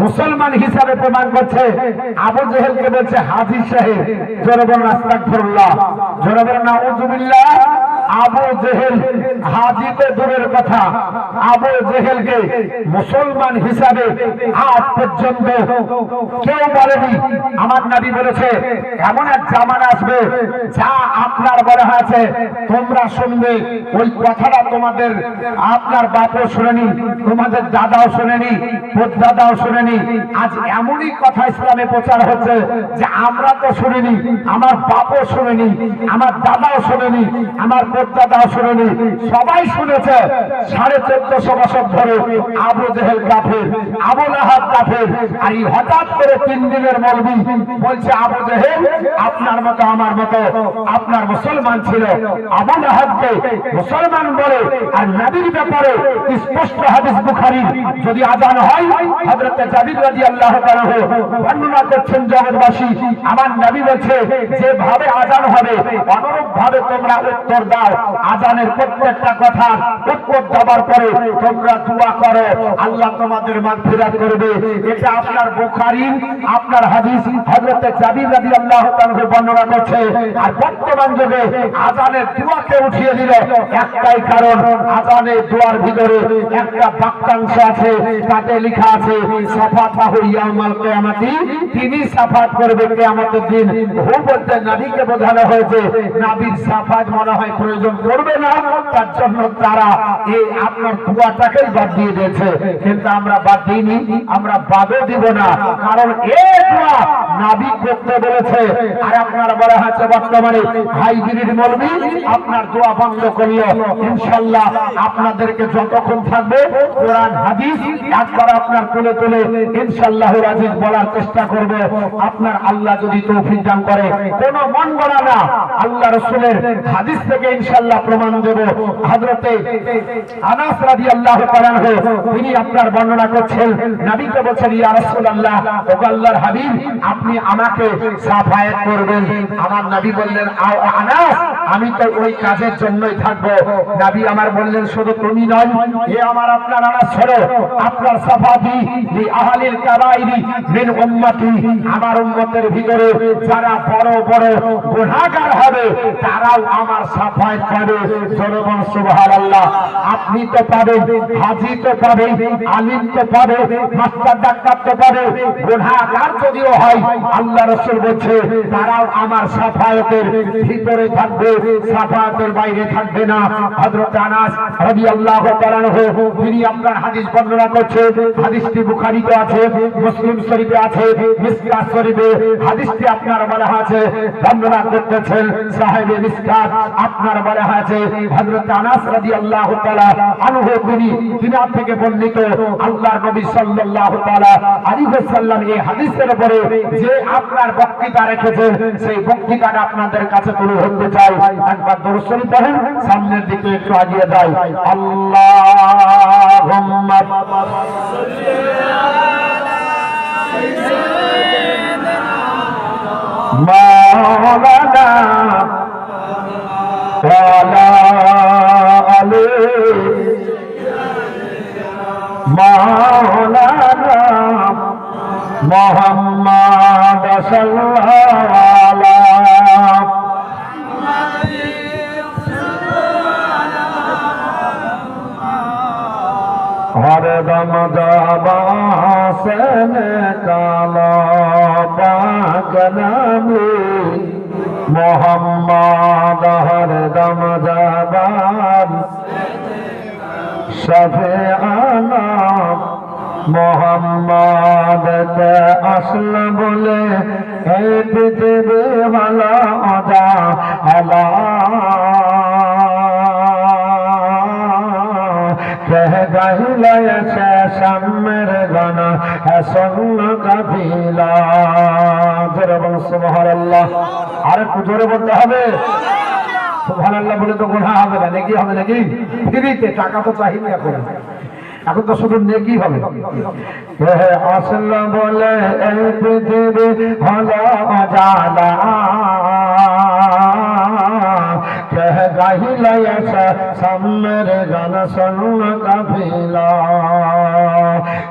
মুসলমান হিসাবে প্রমাণ করছে। আবু জেহেলকে বলছে হাজী সাহেব, জোরে বলেন আস্তাগফিরুল্লাহ, জোরে বলেন নাউযুবিল্লাহ। আবু জেহেল হাজী তো দূরের কথা, আবু জেহেলকে মুসলমান হিসাবে আজ পর্যন্ত কেউ বলেনি। আমার নবী বলেছে এমন এক জামানা আসবে যা আপনার বলা হয়েছে তোমরা শুনবে, ওই কথাটা তোমাদের আপনার বাপও শুনেনি, তোমাদের দাদাও শুনেনি, দাদাও শুনেনি। আজ এমনই কথা ইসলামে প্রচার হচ্ছে যে আমরা তো শুনিনি, আমার বাপও শুনেনি, আমার দাদাও শুনেনি, আমার দাদাও শুনেনি, সবাই শুনেছে। 1450 বছর ধরে আবু জেহেল কাফের, আবু লাহাব কাফের, আর এই হঠাৎ করে 3 দিনের মৌলবি বলছে আবু জেহেল আপনার মতো আমার মতো আপনার মুসলমান ছিল। আবু লাহাবকে মুসলমান বলে, আর নবীর ব্যাপারে স্পষ্ট হাদিস বুখারী যদি আযান হয় হযরত জাবির রাদিয়াল্লাহু তাআলা বর্ণনা করছেন জগৎবাসী, আমার নবী বলছে যেভাবে আযান হবে অনুরূপ ভাবে তোমরা উত্তর দাও। আযানের প্রত্যেকটা কথা উত্তর দেওয়ার পরে তোমরা দোয়া করো, আল্লাহ তোমাদের মাগফিরাত করবে। এটা আপনার বুখারী আপনার হাদিস হযরত জাবির রাদিয়াল্লাহু তাআলা বর্ণনা করছে। আর বর্তমান যুগে আযানের দোয়াকে উঠিয়ে দিল একটাই কারণ, আযানের দোয়ার ভিতরে একটা বাক্যাংশ আছে, তাতে লেখা আছে সাফাতাহু ইয়াউমাল কিয়ামাতি, তিনি সাফাত করবে কিয়ামতের দিন। হু বলতে নবীকে বোঝানো হয়েছে নবীর সাফাত মনে হয় প্রয়োজন করবে না, তার জন্য তারা এই আপনার দোয়াটাকেই বাদ দিয়ে দিয়েছে। কিন্তু আমরা বাদ দিইনি, আমরা বাদও দিব না, কারণ এই দোয়া নবী করতে বলেছে। আর আপনার বলা হচ্ছে বর্তমানে হাইব্রিড মৌলবি আপনার দোয়া বন্ধ করলো। ইনশাআল্লাহ আপনাদেরকে যতক্ষণ থাকবে কোরআন হাদিস একবার আপনার তুলে তুলে ইনশাআল্লাহুল আজিজ বলার চেষ্টা করব। আপনার আল্লাহ যদি তৌফিক দান করে, কোন মন গড়া না, আল্লাহ রাসূলের হাদিস থেকে ইনশাআল্লাহ প্রমাণ দেব। হযরতে আনাস রাদিয়াল্লাহু তাআলা তিনি আপনার বর্ণনা করছেন, নবীকে বলছেন ইয়া রাসূলুল্লাহ, ও আল্লাহর হাবিব আপনি আমাকে সাফায়াত করবেন। আমার নবী বললেন আনাস আমি তো ওই কাজের জন্যই থাকবো। নবী আমার বললেন শুধু তুমি নয়, এ আমার আপনার আনাস হলো আপনার সাফাতি লি আহলিল কাবাইরি মিন উম্মতি, আমার উম্মতের ভিতরে যারা বড় বড় গুনাহগার হবে তারাও আমার সাফায়াত পাবে। জনগণ সুবহানাল্লাহ। আপনি তো পাবেন, হাজী তো পাবে, আলিম তো পাবে, মাস্টার ডাক্তার তো পাবে, গুনাহগার যদিও হয় আল্লাহ রাসূল বলছে তারাও আমার সাফায়াতের ভিতরে থাকবে, সাফায়াতের বাইরে থাকবে না। হযরত আনাস রাদিয়াল্লাহু তাআলা তিনি আপনার হাদিস বর্ণনা করছে, হাদিসটি বুখারীতে আছে, মুসলিম শরীফে আছে, মিসকাত শরীফে হাদিসটি আপনার বলা আছে, বর্ণনা করতেছেন সাহেবে মিসকাত আপনার বলা আছে হযরত আনাস রাদিয়াল্লাহু তাআলা আনহু তিনি থেকে বর্ণিত আল্লাহর নবী সাল্লাল্লাহু তাআলা আলাইহি ওয়াসাল্লাম এই হাদিসের উপরে যে আপনার বক্তৃতা রেখেছেন সেই বক্তৃতাটা আপনাদের কাছে তুলে ধরতে চাই। একবার দরুদ শরীফ পড়েন, সামনের দিকে একটু এগিয়ে যাই। আল্লাহুম্মা সাল্লি আলা মাওলানা আলী মাওলানা মুহাম্মদ সাল্লাল্লাহু हरदम दबा से काला पाक नामी मोहम्मद हरदम दबान शफीआना मोहम्मद के असल बोले हे पृथ्वी वाला अदा अला कह गहिला शामेर गाना है सुन कफिला। जोरे बोलो सुबहानाल्लाह। আরে একটু জোরে বলতে হবে সুবহানাল্লাহ বলে তো গুনাহ হবে না, নেকি হবে নাকি? ফ্রিতে টাকা তো চাহিদা এখন, এখন তো শুধু নেকি হবে। হে আসল বলে এই পৃথিবী হলো জালা कह গাহিলা এসে সামনের গান শুনল কাফিলা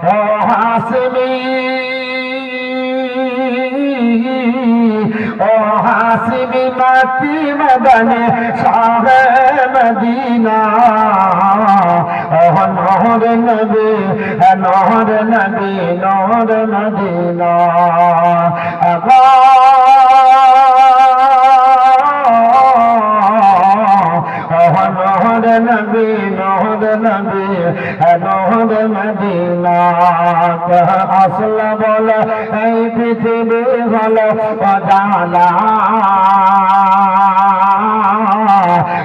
ও হাসমি ও হাসিবি মাতি মদনে শাহে মদিনা ও নহর নবী নহর নবী নহর মদিনা নহর নবী নহর নবী নহর মদিনা আসলা বল এই পৃথিবী হলো অজানা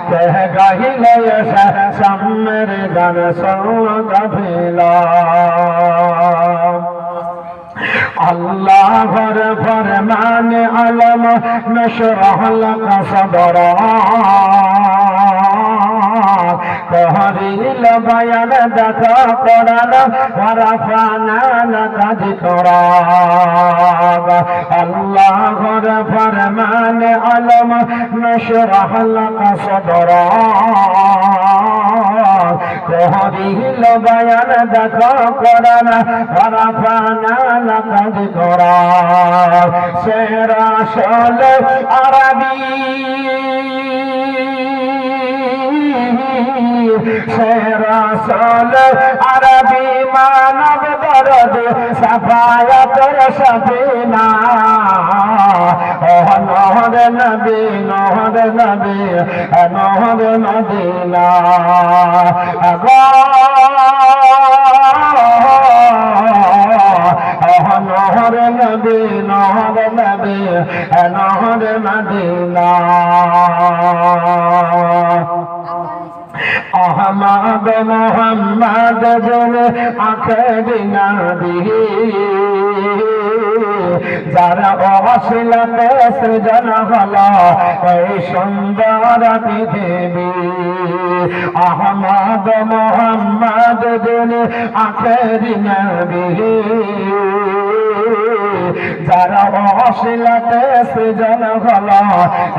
কে গাহিলে এসে সামনের গান শুনল কাফিলা আল্লাহ ঘর ফরমান আলম নশরহ লক সদরা তহরিল বয়ান দেখা কোরআন ওয়ারাফানা লাকা যিকরা আল্লাহ ঘর ফরমান আলম নশরহ লক সদরা তহরিল বয়ান দেখা কোরআন ওয়ারাফানা লাকা যিকরা সেরা শল আরবি রসুল আরবি মানব দরদ সাফায়াতের সফিনা ও নহর নবী নহর নবী নহর মদিনা নহর নবী নহর নবী নহর মদিনা আহমদ মোহাম্মদ জল আখেরি নবী যারা অশিলতে সৃজন হলো এই সুন্দর পৃথিবী আহমদ মোহাম্মদ জল আখেরি নবী যারা অশিলতে সৃজন হলো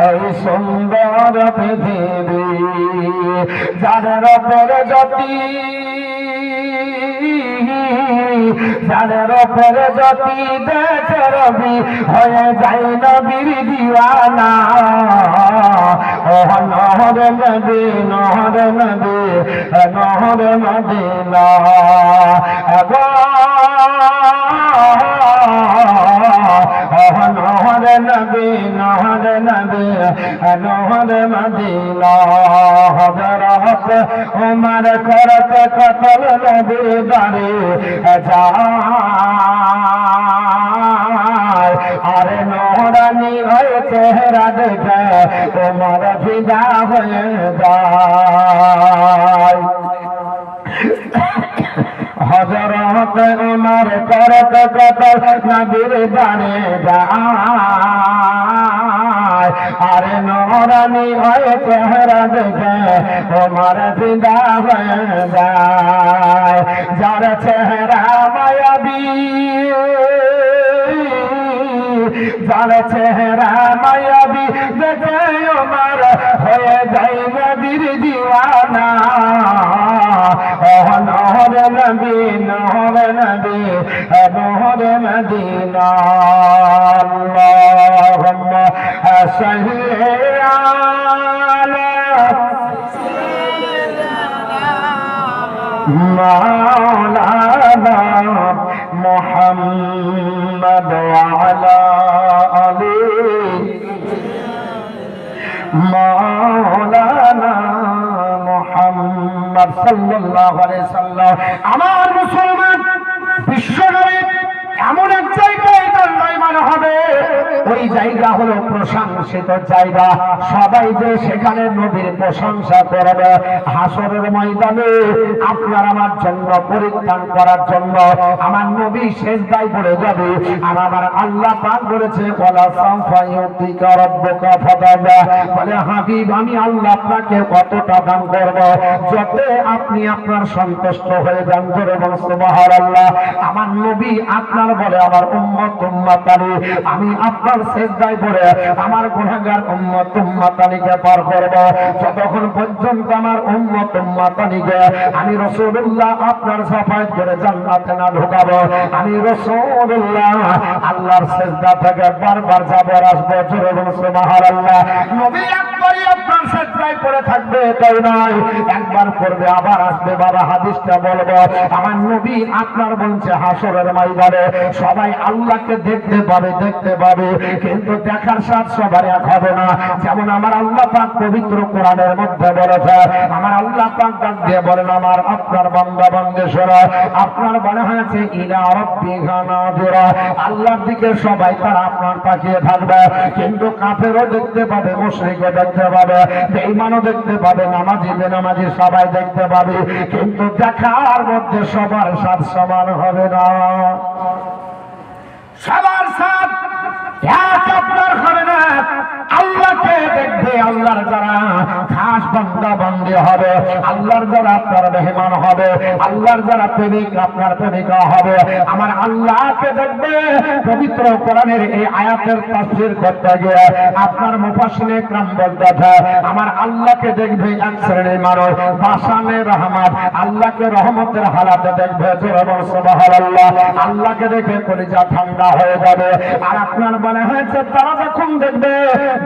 এই সুন্দর পৃথিবী যাদের ওপর জ্যোতি যাদের ওপর জ্যোতি দেখে রবি হয়ে যায় নবীর দিওয়ানা ও নহর নবী নহর নবী নহর মদিনা নহর নবী নহর নবী নহর মদিনা হযরত উমর করত কতল নবী দারে যায় আরে নহরানি হয়ে চেহারা দেখে উমর ফিদা হয়ে যায় হযরত উমর করত কতল নবীর দারে যায় আরে নহরানি হয়ে চেহারা দেখে উমর ফিদা হয়ে যায় যার চেহারা মায়াবী যার চেহারা মায়াবী দেখে উমর হয়ে যায় নবীর দিওয়ানা নহর নবী নহর নবী নহর মদিনা আল্লাহুম্মা সাল্লি আলা মাওলানা মুহাম্মদ ওয়া আলা আলি মাওলানা মুহাম্মদ সাল্লাল্লাহু আলাইহি সাল্লাম আমার মুসলমান বিশ্বনবী এমন এক জায়গায় দণ্ডায়মান হবে ওই জায়গা হলো প্রশংসিত জায়গা সবাই যে সেখানে নবীর প্রশংসা করবে হাসরের ময়দানে আপনার আমার জন্য পরিত্রাণ করার জন্য আমার নবী সেজদায় পড়ে যাবে আর আমার আল্লাহ পাক বলেছে ওয়ালা সাফা ইউতিকা রাব্বুকা ফাতাবা বলে হাবিব আমি আল্লাহ আপনাকে কতটা দান করব যাতে আপনি আপনার সন্তুষ্ট হয়ে যান জোরে বলুন সুবহানাল্লাহ আমার নবী আপনার বলে আমার উম্মত উম্মতারে আমি আপনার আপনার সিজদায় পড়ে আমার গুনাহগার উম্মত উম্মতানিকে পার করব। যতক্ষণ পর্যন্ত আমার উম্মত উম্মতানিকে আমি রাসূলুল্লাহ আপনার শাফায়াত করে জান্নাতে না ঢোকাবো, আমি রাসূলুল্লাহ আল্লাহর সিজদা থেকে বারবার যাব আসবো। জোরে বলুন সুবহানাল্লাহ। নবী একবারই আপনার সিজদায় পড়ে থাকবে তাই নয়, একবার পড়বে আবার আসবে। বাবা হাদিসটা বলবো, আমার নবী আপনার বলছে হাসরের ময়দানে সবাই আল্লাহকে দেখতে পাবে, দেখতে পাবে, কিন্তু দেখার স্বাদ সবার এক হবে না। যেমন আমার আল্লাহ পাক পবিত্র কোরআনের মধ্যে বলেছে, আমার আল্লাহ পাক ডাক দিয়ে বলেন, আমার আপনার বান্দা বান্দেরা আপনার মনে হয়েছে ইলা রাব্বিকা নাযিরা, আল্লাহর দিকে সবাই তারা আপনার তাকিয়ে থাকবে, কিন্তু কাফেরও দেখতে পাবে, মুশরিকও দেখতে পাবে, বেঈমানও দেখতে পাবে, নামাজি বেনামাজি সবাই দেখতে পাবে, কিন্তু দেখার মধ্যে সবার স্বাদ সমান হবে না। সবার স্বাদ এক আপনার হবে না। আল্লাহকে দেখবে, আল্লাহর যারা খাস বান্দা বান্দি হবে, আল্লাহর যারা আপনার মেহমান হবে, আল্লাহর যারা প্রেমিক আপনার প্রেমিকা হবে, আমার আল্লাহকে দেখবে। পবিত্র কোরআনের এই আয়াতের তাফসীর করতে গিয়ে আপনার মুফাসসিরে کرام বলতেছে, আমার আল্লাহকে দেখবে এক শ্রেণীর মানুষ বাসানে রহমত, আল্লাহকে রহমতের হালাতে দেখবে। জোরে বলুন সুবহানাল্লাহ। আল্লাহকে দেখে কলিজা ঠান্ডা হয়ে যাবে। আর আপনার মনে হয়েছে তারা যখন দেখবে,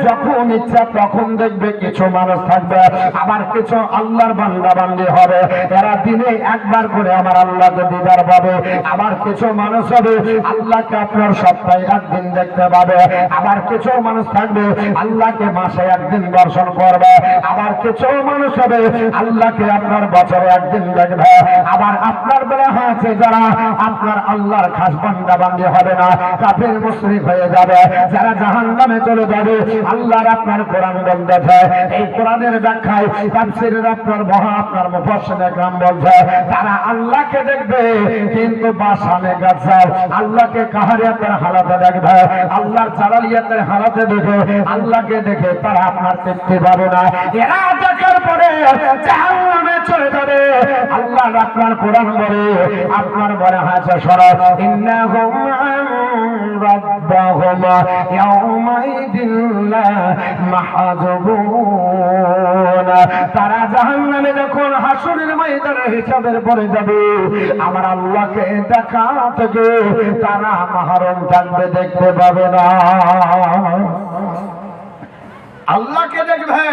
যখন ইচ্ছা তখন দেখবে, কিছু মানুষ থাকবে, আবার কিছু আল্লাহর বান্দা বান্দি হবে, এরা দিনে একবার করে আমার আল্লাহকে দিদার পাবে। আবার কিছু মানুষ হবে আল্লাহকে আপনার সপ্তাহে একদিন দেখতে পাবে, আবার কিছু মানুষ থাকবে আল্লাহকে মাসে একদিন দর্শন করবে, আবার কিছু মানুষ হবে আল্লাহকে আপনার বছরে একদিন দেখবে। আবার আপনার বেলা হয়েছে যারা আপনার আল্লাহর খাস বান্দা বান্দি হবে না, কাফের মুশরিক হয়ে যাবে, যারা জাহান্নামে চলে যাবে। আল্লাহর আপনার কোরআন বলতেছে, এই কোরআনের ব্যাখ্যায় তাফসীরের আপনার আপনার মুফাসসিরে کرام বলছে, তারা আল্লাহকে দেখবে কিন্তু বাসানে গাজাব, আল্লাহকে কাহারিয়াতের হালাতে দেখবে, আল্লাহর জালালিয়াতের হালাতে দেখে, আল্লাহকে দেখে তারা আপনার দেখতে পাবে না। এরা দেখার পরে জাহান্নামে চলে যাবে। আল্লাহর আপনার কোরআন বলে, আপনার মনে হয়েছে সরব ইন্নাহুম রাব্বাহুম ইয়াউমাইদিন লা মাহজুবুন, তারা জাহান্নামে যখন হাসরের ময়দানে হিসাবের পরে যাবে, আমার আল্লাহকে দেখা থেকে তারা মাহরুম থাকবে, দেখতে পাবে না। আল্লাহকে দেখবে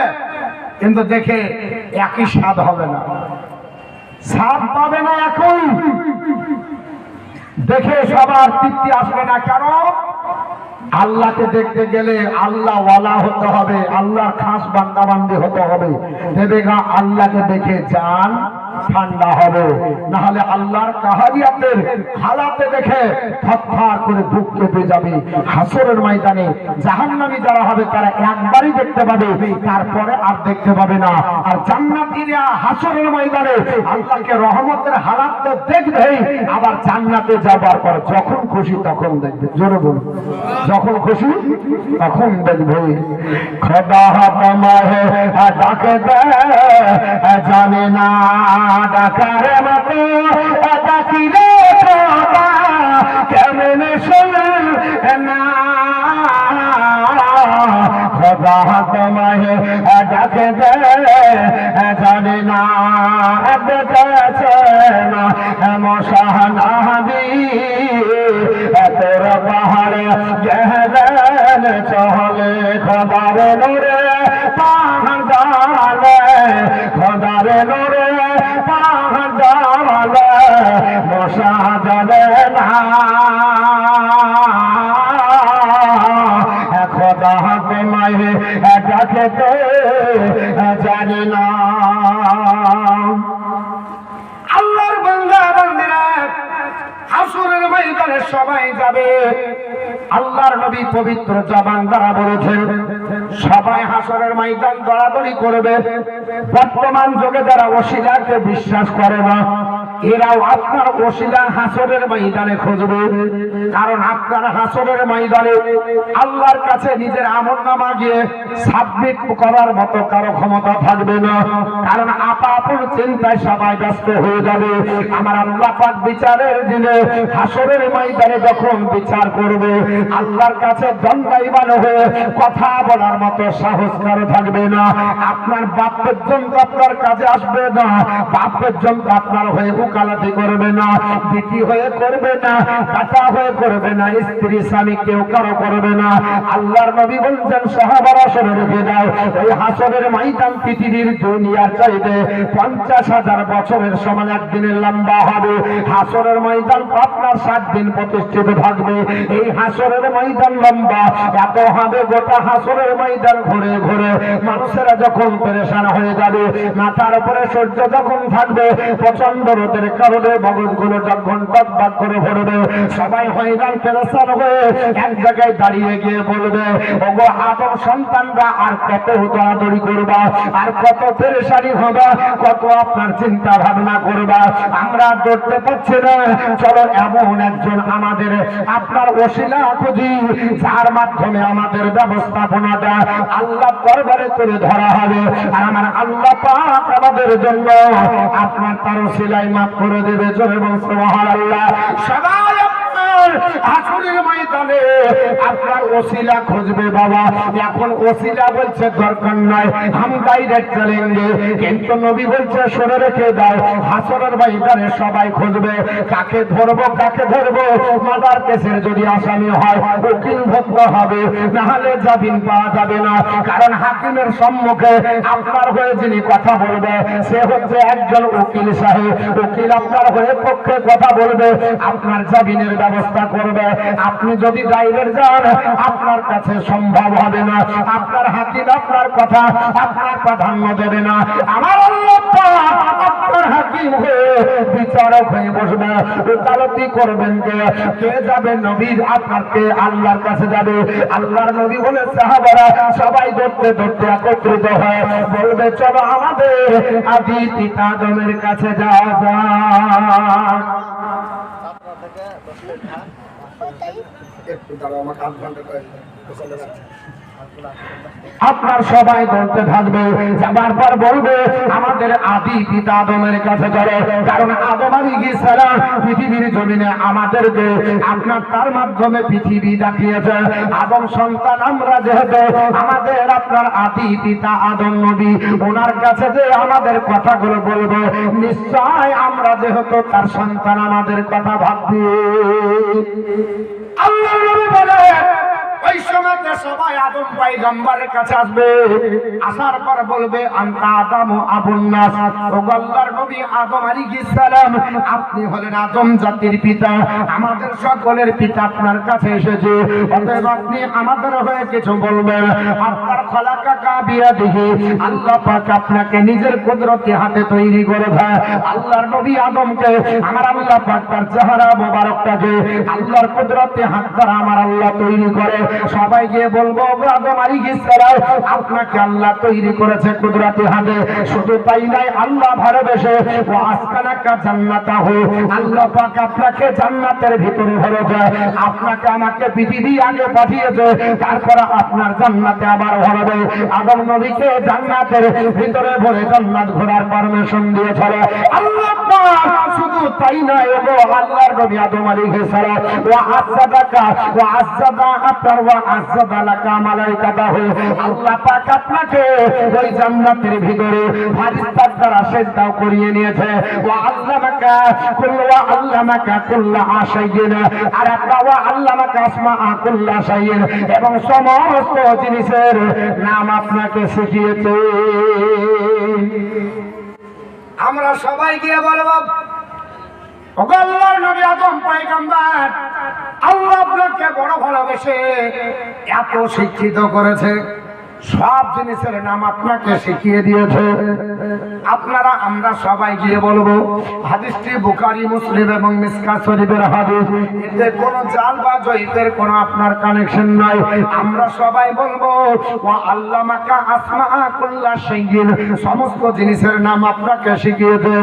কিন্তু দেখে একই স্বাদ হবে না, স্বাদ পাবে না। এখন দেখে সবার তৃপ্তি আসবে না। কেন? আল্লাহকে দেখতে গেলে আল্লাহ ওয়ালা হতে হবে, আল্লাহর খাস বান্দা বান্দি হতে হবে। দেবেগা আল্লাহকে দেখে জান ঠান্ডা হবে, না হলে আল্লাহর কাহারিয়াতের হালাতে দেখে থরথর করে বুক কেঁপে যাবে। হাসরের ময়দানে জাহান্নামী যারা হবে তারা একবারই দেখতে পাবে, তারপরে আর দেখতে পাবে না। আর জান্নাতীরা হাসরের ময়দানে আল্লাহকে রহমতের হালাতে দেখবেই, আবার জান্নাতে যাবার পর যখন খুশি তখন দেখবে। জোরে বলুন, যখন খুশি তখন দেখবে। খোদা তোমায় ডাকে দে জানে না ডাকার মতো ডাকিলে খোদা কেমন শোনে না, খোদা তোমায় ডাকে দে জানে না দেখেছে না মশাহানাবি তোর পাহাড়ে গেলেন চলে, খোদার নূরে পাহাড় জালে, খোদার নূরে পাহাড় জালে মশা জালে না, খোদা তোমায় ডাকেতে জানি না। আল্লাহর বান্দা বান্দিরা হাসরের ময়দানে সবাই যাবে। আল্লাহর নবী পবিত্র জবান দ্বারা বলেছেন, সবাই হাসরের ময়দান দৌড়াদৌড়ি করবে। বর্তমান যুগে যারা ওসিলাকে বিশ্বাস করে না, এরাও আপনার ওসিলা হাসরের ময়দানে খুঁজবে। কারণ আপনার হাসরের ময়দানে আল্লাহর কাছে নিজের আমলনামা গিয়ে সাবমিট করার মতো কারো ক্ষমতা থাকবে না। কারণ আপন চিন্তায় সবাই ব্যস্ত হয়ে যাবে। আমার আল্লাহ পাক বিচারের দিনে হাসরের ময়দানে যখন বিচার করবে, আল্লাহর কাছে দণ্ডায়মান হয়ে কথা বলার মতো সাহস কারো থাকবে না। আপনার বাপ পর্যন্ত আপনার কাছে আসবে না, বাপ পর্যন্ত আপনার হয়ে ওকালতি করবে না, বিটি হয়ে করবে না, কাটা হয়ে করবে না, স্ত্রী স্বামী কেউ কারো করবে না। আল্লাহর নবী বলছেন সাহাবারা শুনে রেখে দাও, এই হাসরের ময়দান পৃথিবীর দুনিয়ার চাইতে 50,000 বছরের সমান একদিনের লম্বা হবে। হাসরের ময়দান আপনার 60 দিন প্রতিষ্ঠিত থাকবে। এই হাসরের ময়দান লম্বা এত হবে, গোটা হাসরের ময়দান ঘুরে ঘুরে মানুষেরা যখন পেরেশান হয়ে যাবে, মাথার উপরে সূর্য যখন থাকবে, প্রচন্ড রোদের কারণে মগজগুলো যখন টকবাক করে ভরবে, সবাই হয়রান পেরেশান হয়ে এক জায়গায় দাঁড়িয়ে গিয়ে বলবে, ওগো আদম সন্তানরা আর কত দৌড়াদৌড়ি করবা, আর কত পেরেশানি হবে, কত আপনার চিন্তা ভাবনা করবা, আমরা ধরতে পারছি না। চলো এমন একজন আমাদের আপনার ওসিলা খুঁজি, যার মাধ্যমে আমাদের ব্যবস্থাপনাটা আল্লাহ দরবারে তুলে ধরা হবে। আর আমার আল্লাহ পাক আমাদের জন্য আপনার তার ওসিলাই মাফ করে দেবে। জোরে বলুন সুবহানাল্লাহ। সবাই হাসরের ময়দানে আপনার ওসিলা খুঁজবে বাবা। এখন ওসিলা বলছে দরকার নাই, হাম ডাইরেক্ট চলেंगे। কিন্তু নবী বলছে শুনে রেখে দাও, হাসরের ময়দানে সবাই খুঁজবে কাকে ধরবো, কাকে ধরবো। মার্ডার কেসের যদি আসামি হয় উকিল ধরতে হবে, না হলে জামিন পাওয়া যাবে না। কারণ হাকিমের সম্মুখে আপনার হয়ে যিনি কথা বলবে সে হচ্ছে একজন উকিল সাহেব। উকিল আপনার হয়ে পক্ষে কথা বলবে, আপনার জামিনের ব্যবস্থা করবে। আপনি যদি ডাইরেক্ট যান আপনার কাছে সম্ভব হবে না। আপনার হাকিম আপনার কথা আপনার প্রাধান্য দেবে না। আমার আল্লাহ পাক আপনার হাকিম হয়ে বিচারক হয়ে বসবে। ওকালতি করবেন কে যাবে? নবীর আপনাকে আল্লাহর কাছে যাবে। আল্লাহর নবী বলে সাহাবারা সবাই ধরতে ধরতে একত্রিত হয়, বলবে চলো আমাদের আদি পিতা আদমের কাছে যাওয়া যাক। আপনার সবাই বলতে থাকবে, যাবার পর বলবে আমাদের আদি পিতা আদমের কাছে চলো। কারণ আদম আলাইহিস সালাম পৃথিবীর জমিনে আমাদেরকে আপনার তার মাধ্যমে পৃথিবী দেখিয়েছে। আদম সন্তান আমরা যেহেতু, আমাদের আপনার আদি পিতা আদম নবী, ওনার কাছে যে আমাদের কথাগুলো বলবো, নিশ্চয় আমরা যেহেতু তার সন্তান আমাদের কথা ভাববে। আল্লাহ নবী বলে ওই সময় সবাই আদম পয়গম্বরের কাছে আসবে। আসার পর বলবে আনতা আদম আবুন নাস, ও আল্লাহর নবী আদম আলাইহিস সালাম আপনি হলেন আদম জাতির পিতা, আমাদের সকলের পিতা আপনার কাছে এসেছে। অতএব আপনি আমাদের হয়ে কিছু বলবেন। আপনার খলাকা কাবিয়াদিহি, আল্লাহ পাক আপনাকে নিজের কুদরতি হাতে তৈরি করেছে। আল্লাহর নবী আদমকে আমার আল্লাহ পাক তার চেহারা মোবারকটাকে আল্লাহর কুদরতি হাত দ্বারা আমার আল্লাহ তৈরি করে। সবাই গিয়ে বলবো আদম আলাইহিস সালাম আপনাকে আল্লাহ তৈরি করেছে কুদরতি হাতে। শুধু তাই নাই, আল্লাহ ভালোবেসে ও আসকানাকা জান্নাতাহু, আল্লাহ পাক আপনাকে জান্নাতের ভিতরে ভরেছে। আপনাকে আমাকে পৃথিবী আগে পাঠিয়েছে, তারপর আপনার জান্নাতে আবার ভরবে। আদম নবীকে জান্নাতের ভিতরে ভরে জান্নাত ঘোরার পারমিশন দিয়েছে আল্লাহ পাক। শুধু তাই নয়, ও আল্লাহর নবী আদম আলাইহিস সালাম ওয়া আযযাদাকা ওয়া আযযাদা আপনার ওয়া আযযাদা লাকা মালাইকাতাহু, আল্লাহ পাক আপনাকে ওই জান্নাতের ভিতরে ফারিস্তার দ্বারা সিজদা করিয়ে নিয়েছে। ওয়া আল্লামাকা কুল্লা আশাইয়িন, আর ওয়া আল্লামাকা আসমাআ কুল্লা শাইইন, এবং সমস্ত জিনিসের নাম আপনাকে শিখিয়েছে। আমরা সবাই গিয়ে বলবো ওগো আল্লাহর নবী আদম পয়গম্বর, আল্লাহ আপনাকে বড় ভালোবেসে এত শিক্ষিত করেছে। সব জিনিসের নাম আপনাকে শিখিয়ে দিয়েছে। আপনারা আমরা সবাই গিয়ে বলবো হাদিসটি বুখারী মুসলিম এবং মিশকাত শরীফের হাদিস, এতে কোনো জাল বা জয়ীফের কোনো আপনার কানেকশন নাই। আমরা সবাই বলবো ওয়া আল্লামাকা আসমা কুল্লা শাইইন, সমস্ত জিনিসের নাম আপনাকে শিখিয়েছে।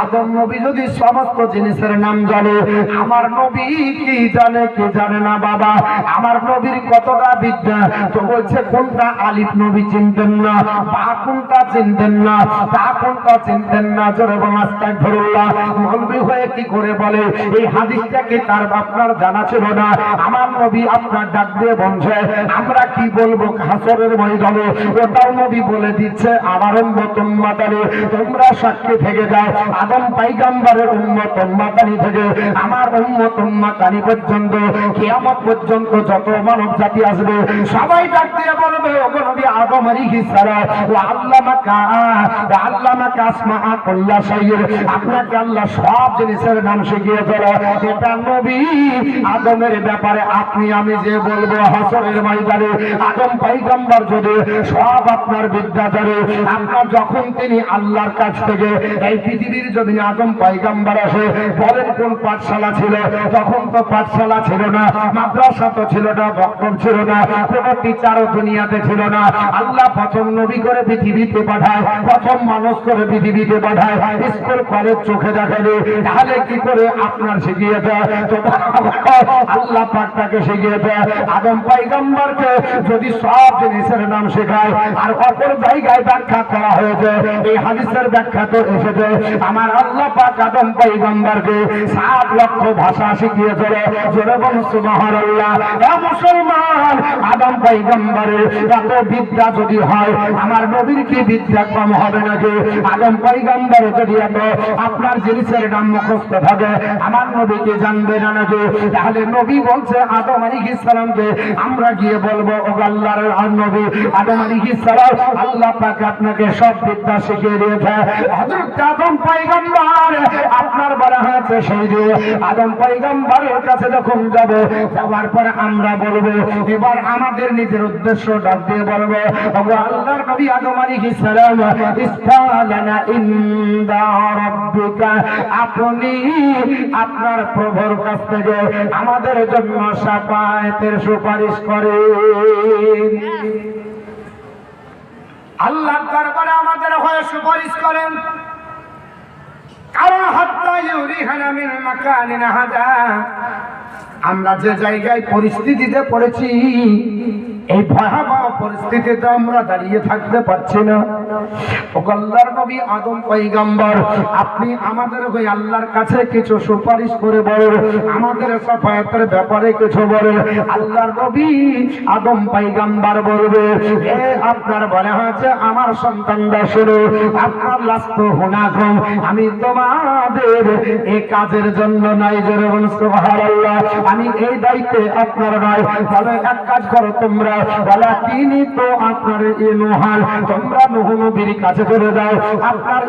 আদম নবী যদি সমস্ত জিনিসের নাম জানে, আমার নবী কি জানে কি জানে না বাবা? আমার নবীর কতটা বিদ্যা, তো বলছে কোনটা আলিফ নবী চিনতেন না, বা কোনটা চিনতেন না, তা কোনটা চিনতেন না। জোরে বলেন আস্তাগফিরুল্লাহ। মৌলবী হয়ে কি করে বলে এই হাদিসটা কি তার আপনার জানা ছিল না? আমার নবী আপনার ডাক দিয়ে বলছে, আমরা কি বলবো হাসরের ময়দানে, ওটাও নবী বলে দিচ্ছে আমার উম্মত উম্মাতানি, তোমরা সাক্ষী থেকে যাও। আদম পয়গম্বরের উম্মত উম্মাতানি থেকে আমার উম্মত উম্মাতানি পর্যন্ত, কিয়ামত পর্যন্ত যত মানব জাতি আসবে সবাই ডাক দিয়ে বলবে, ওগো নবী আদম আলাইহিস সালাম ওয়া আল্লামাকা আসমা কুল্লা শাইইন, আপনাকে আল্লাহ সব জিনিসের নাম শিখিয়ে দিল। এটা নবী আদমের ব্যাপারে আপনি আমি যে বলবো হাসরের ময়দানে, আদম পয়গম্বর যদি সব আপনার বিদ্যা জানে, আপনার যখন তিনি আল্লাহর কাছ থেকে এই পৃথিবীর যদি আদম পয়গম্বর আসে, বলেন কোন পাঠশালা ছিল? তখন তো পাঠশালা ছিল না, মাদ্রাসা তো ছিল না, বক্তব্য ছিল না, কোন টিচারও দুনিয়াতে ছিল না। আল্লাহ প্রথম নবী করে পৃথিবীতে পাঠায়, প্রথম মানুষ করে পৃথিবীতে পাঠায়, স্কুল কলেজ চোখে দেখালে, তাহলে কি করে আপনার শিখিয়ে দেয়? তো আল্লাহ পাক তাকে শিখিয়ে দেয়। আদম পয়গম্বরকে যদি সব জিনিসের নাম শেখায়, আর অপর জায়গায় ব্যাখ্যা করা হয়েছে, এই হাদিসের ব্যাখ্যা তো এসেছে আমার আল্লাহ পাক আদম পয়গম্বরকে 7 লক্ষ ভাষা শিখিয়েছিল। জোরে বলুন সুবহানাল্লাহ। এ মুসলমান, আদম পয়গম্বরের এত বিদ্যা যদি হয়, আমার নবীর কি বিদ্যা কম হবে নাকি? আদম পয়গম্বর যদি এত আপনার জিনিসের নাম মুখস্থ থাকে, আমার নবী কি জানবে না নাকি? তাহলে নবী বলছে আদম আলাইহিস সালামকে আমরা গিয়ে বলবো, ও আল্লাহর নবী আদম আলাইহিস সালাম, আল্লাহ পাক আপনাকে সব বিদ্যা শিখিয়ে দিয়েছে। হযরত আদম পয়গম্বর আপনার বলা হয়েছে সেই যে আদম পয়গম্বরের কাছে যখন যাব, যাওয়ার পরে আমরা বলবো, এবার আমাদের নিজের উদ্দেশ্য ডাক দিয়ে বলবো, ও আল্লাহর নবী আদম আলাইহিস সালাম, ইসতালানা ইনদা রাব্বিকা, আপনি আপনার প্রভুর কাছ থেকে আমাদের জন্য শাফায়াতের সুপারিশ করেন। আল্লাহর দরবারে আমাদের হয়ে সুপারিশ করেন। কারণ হাত্তা ইউরিহানা মিন মাকানিনা হাদা, আমরা যে জায়গায় পরিস্থিতিতে পড়েছি, এই ভয়াবহ পরিস্থিতিতে আমরা দাঁড়িয়ে থাকতে পারছি না। ও আল্লাহর নবী আদম পয়গম্বর, আপনি আমাদের হয়ে আল্লাহর কাছে কিছু সুপারিশ করে বলেন, আমাদের শাফায়াতের ব্যাপারে কিছু বলেন। আল্লাহর নবী আদম পয়গম্বর বলবে, এ আপনার বলা হয়েছে আমার সন্তানরা শুনো, আপনার লাস্ত হুনাকুম, আমি তোমাদের এই কাজের জন্য নাই। জোরে বলুন সুবহানাল্লাহ। আমি এই দায়িত্বে আপনার নয়, তবে এক কাজ করো তোমরা, ওয়ালাকিনি তো আপনার ইনুহাল, তোমরা নূহ নবীর কাছে চলে যাও। আপনার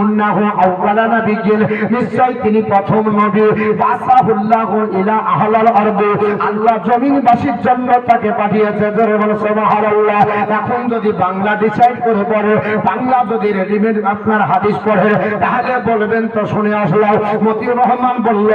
ইন্নাহু আউওয়ালা নাবিয়্যিন, নিশ্চয় তিনি প্রথম নবী। বাসাহুল্লাহু ইলা আহলাল আরদি, আল্লাহ জমিনবাসীর জন্য তাকে পাঠিয়েছে। জোরে বলো সুবহানাল্লাহ। এখন যদি বাংলা ডিসাইড করে পড়ে, বাংলা যদি রেডিমেড আপনার হাদিস পড়ে, তাহলে বলবেন তো শুনে আসলাম। মতিউর রহমান বলল,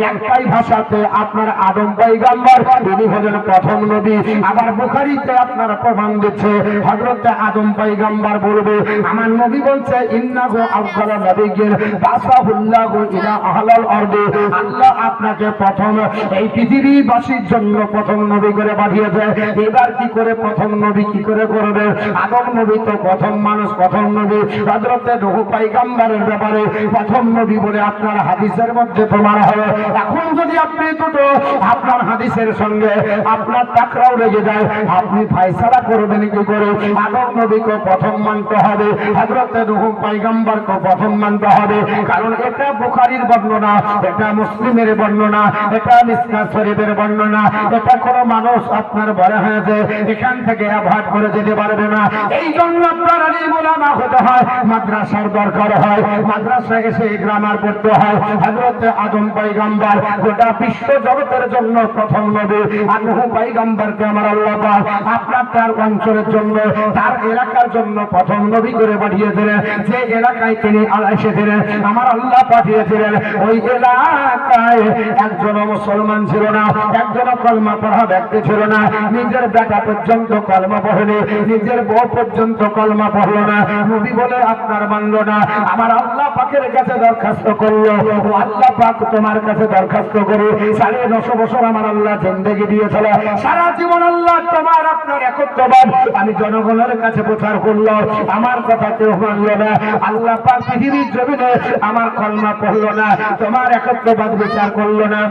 একটাই ভাষাতে আপনার আদম পয়গম্বর তিনি হলেন প্রথম নবী। আবার বুখারীতে আপনার প্রমাণ দিচ্ছে হযরত আদম পয়গম্বর বলবে, আমার নবী বলছে ইন্নাহু আউওয়ালা নাবিয়্যিন বাসাহুল্লাহু ইলা আহলাল আরদি, আল্লাহ আপনাকে প্রথম এই পৃথিবীবাসীর জন্য প্রথম নবী করে পাঠিয়েছে। এবার কি করে প্রথম নবী কি করে করবে? আদম নবী তো প্রথম মানুষ, প্রথম নবী। হযরত নূহ পয়গম্বরের ব্যাপারে প্রথম নবী বলে আপনার হাদিসের মধ্যে প্রমাণ হবে। এখন যদি আপনি দুটো আপনার হাদিসের সঙ্গে আপনার টাকরাও লেগে যায়, আপনি ফয়সালা করবেন কি করে? আদম নবীকে প্রথম মানতে হবে, হযরত নূহ পয়গম্বরকে প্রথম মানতে হবে। কারণ এটা বুখারীর বর্ণনা, এটা মুসলিমের বর্ণনা, এটা মিশকাত শরীফের বর্ণনা। এটা কোনো মানুষ আপনার বলে হয়েছে এখান থেকে অ্যাভয়েড করে যেতে পারবে না। এই জন্য আপনার আলিম উলামা হতে হয়, মাদ্রাসার দরকার হয়, মাদ্রাসায় এসে গ্রামার পড়তে হয়। হযরত আদম পয়গম্বর গোটা বিশ্ব জগতের জন্য প্রথম নবী। আর নূহ পয়গম্বরকে আমার আল্লাহ আল্লাহ পাক আপনার তার অঞ্চলের জন্য তার এলাকার জন্য প্রথম নবী করে পাঠিয়েছিলেন। যে এলাকায় তিনি এসেছিলেন আমার আল্লাহ পাঠিয়েছিলেন, ওই এলাকায় একজন মুসলমান ছিল না, একজন কলমা পড়া ব্যক্তি ছিল না। নিজের বেটা পর্যন্ত কলমা পড়েনি, নিজের বউ পর্যন্ত কলমা পড়লো না। নবী বলে আপনার মানল না। আমার আল্লাহ পাকের কাছে দরখাস্ত করলো, ও আল্লাহ পাক তোমার কাছে দরখাস্ত করি, 950 বছর আমার আল্লাহ জিন্দেগি দিয়েছিল, সারা জীবন আল্লাহ তোমার আপনার একত্ববাদ আমি জনগণের কাছে প্রচার করলো, আমার কথা কেউ মানলো না। আল্লাহ পাক পৃথিবীর জমিনে আমার কলমা পড়লো না, তোমার একত্ববাদ বিচার করলো না,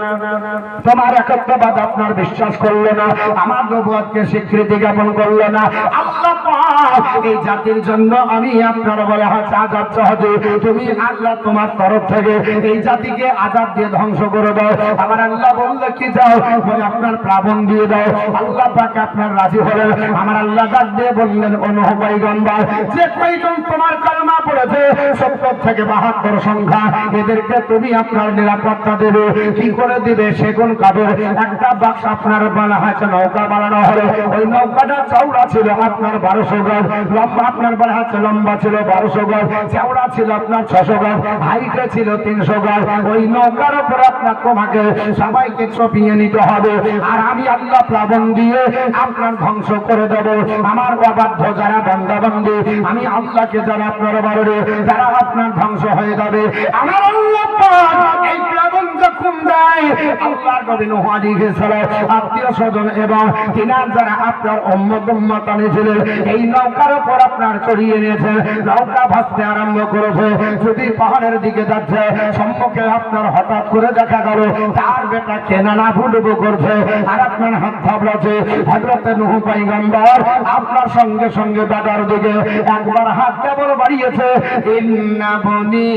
তোমার একত্ববাদ আপনার বিশ্বাস করলো না, আমার নবুয়তকে স্বীকৃতি জ্ঞাপন করলো না। আল্লাহ পাক এই জাতির জন্য আমি আপনার বলে আজাদ চাচ্ছি, তুমি আল্লাহ তোমার তরফ থেকে এই জাতিকে আজাদ দিয়ে ধ্বংস করে দাও। আমার আল্লাহ বললে কি যাও, বলে আপনার প্লাবন দিয়ে দাও। আল্লাহ পাক আপনার রাজি হলেন। আমার আল্লাহ ডাক দিয়ে বললেন, ও নূহ পয়গম্বর, যে কয়জন তোমার কালমা পড়েছে 70 থেকে 72 সংখ্যা, এদেরকে তুমি আপনার নিরাপত্তা দেবে। কি করে দিবে? সেগুন কাঠের একটা বাক্স আপনার বানা হয়েছে, নৌকা বানানো হলো। ওই নৌকাটা চওড়া ছিল আপনার 1200 গজ, লম্বা আপনার বানা হচ্ছে লম্বা ছিল 1200 গজ, চওড়া ছিল আপনার 600 গজ, হাইটে ছিল 300 গজ। ওই নৌকার উপর আপনার তোমাকে সবাইকে চপিয়ে নিতে হবে, আর আমি আল্লাহ প্লাবন দিয়ে আপনার ধ্বংস করে দেব। আমার অবাধ্য যারা বান্দাবান্দি, আমি আল্লাহকে যারা আপনার বাড়বে, যারা আপনার ধ্বংস হয়ে যাবে। আমার আল্লাহ পাক এই প্লাবন যখন দেয়, আল্লাহর নবী নূহ আলাইহিস সালাম আত্মীয় স্বজন এবং তিনার যারা আপনার উম্মত উম্মতানি ছিলেন, এই নৌকার উপর আপনার চড়িয়ে নিয়েছে। নৌকা ভাসতে আরম্ভ করেছে, যদি পাহাড়ের দিকে যাচ্ছে, সম্মুখে আপনার হঠাৎ করে দেখা গেল তার বেটা কেনানা ফুটবো করছে, আর আপনার হাত থাবড়াচ্ছে। হযরতে নূহ পয়গম্বর আপনার সঙ্গে সঙ্গে বেটার দিকে একবার হাত কেবল বাড়িয়েছে, ইন্না বনি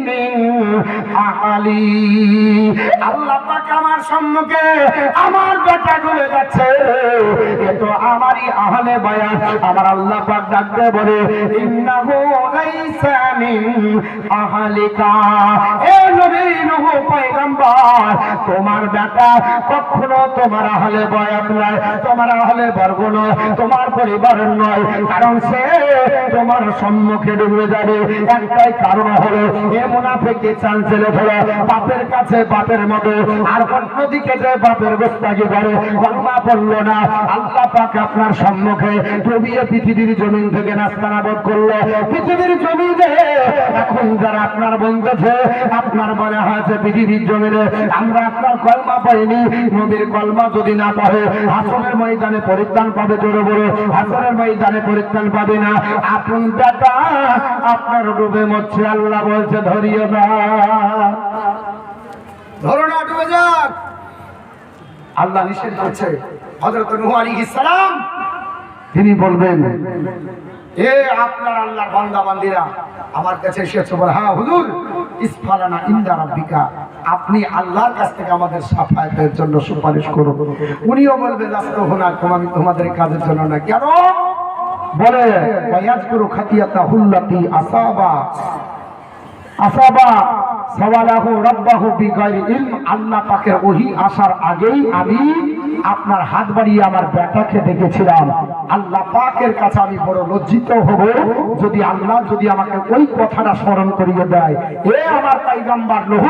মিন আহলি, আল্লাহ পাক আমার সম্মুখে আমার বেটা ডুবে যাচ্ছে, এ তো আমারই আহলে বায়াত। আমার আল্লাহ পাক ডাকতে বলে, ইন্নাহু লাইসা মিন আহলিকা, এ নবী নূহ পয়গম্বর, তোমার বেটা কখনো তোমার আহলে বায়াত নয়, তোমার আহলে বর্গ নয়, তোমার পরিবারের নয়, কারণ সে তোমার সম্মুখে ডুবে যাবে। একটাই কারণ হলো, এ মুনাফিকি চাঞ্চল্য ধরে বাপের কাছে বাপের মতো, আর অন্যদিকে যে বাপের গোস্তাকি করে কলমা পড়লো না। আল্লাহ পাক আপনার সম্মুখে ডুবিয়ে পৃথিবীর জমিন থেকে নাস্তানাবুদ করলো। পৃথিবীর জমিনে এখন যারা আপনার বলতেছে, আপনার মনে হয়েছে পৃথিবীর জমিনে আমরা আপনার কলমা পাইনি, নবীর কলমা যদি না পড়ে হাসরের ময়দানে পরিত্রাণ পাবে। জোরে বলো, হাসরের ময়দানে পরিত্রাণ পাবে না। আপন বেটা আপনার ডুবে মরছে, আল্লাহ বলছে ধরিয়ে না, ধরো না, ডুবে যাক। আল্লাহ নিষেধ করছে। হযরত নূহ আলাইহিস সালাম তিনি বলবেন, এ আপনার আল্লাহর বান্দা বান্দীরা আমার কাছে এসেছে, বলে, হ্যাঁ হুজুর, ইসফালানা ইনদা রাব্বিকা, আপনি আল্লাহর কাছ থেকে আমাদের সাফায়াতের জন্য সুপারিশ করুন। উনিও বলবেন, লাস্তাহুনা, আমি তোমাদের কাজের জন্য না। কেন? বলে, ওয়ায়াজকুরু খাতিয়াতাহুল্লাতি আসাবা সাওয়ালাহু রাব্বাহু বিগাইরি ইলম, আল্লাহ পাকের ওহী আসার আগেই আমি আপনার হাত বাড়িয়ে আমার বেটাকে দেখেছিলাম। আল্লাহ পাকের কাছে আমি বড় লজ্জিত হব যদি আল্লাহ যদি আমাকে ওই কথাটা স্মরণ করিয়ে দেয়, এ আমার পয়গম্বর নূহ,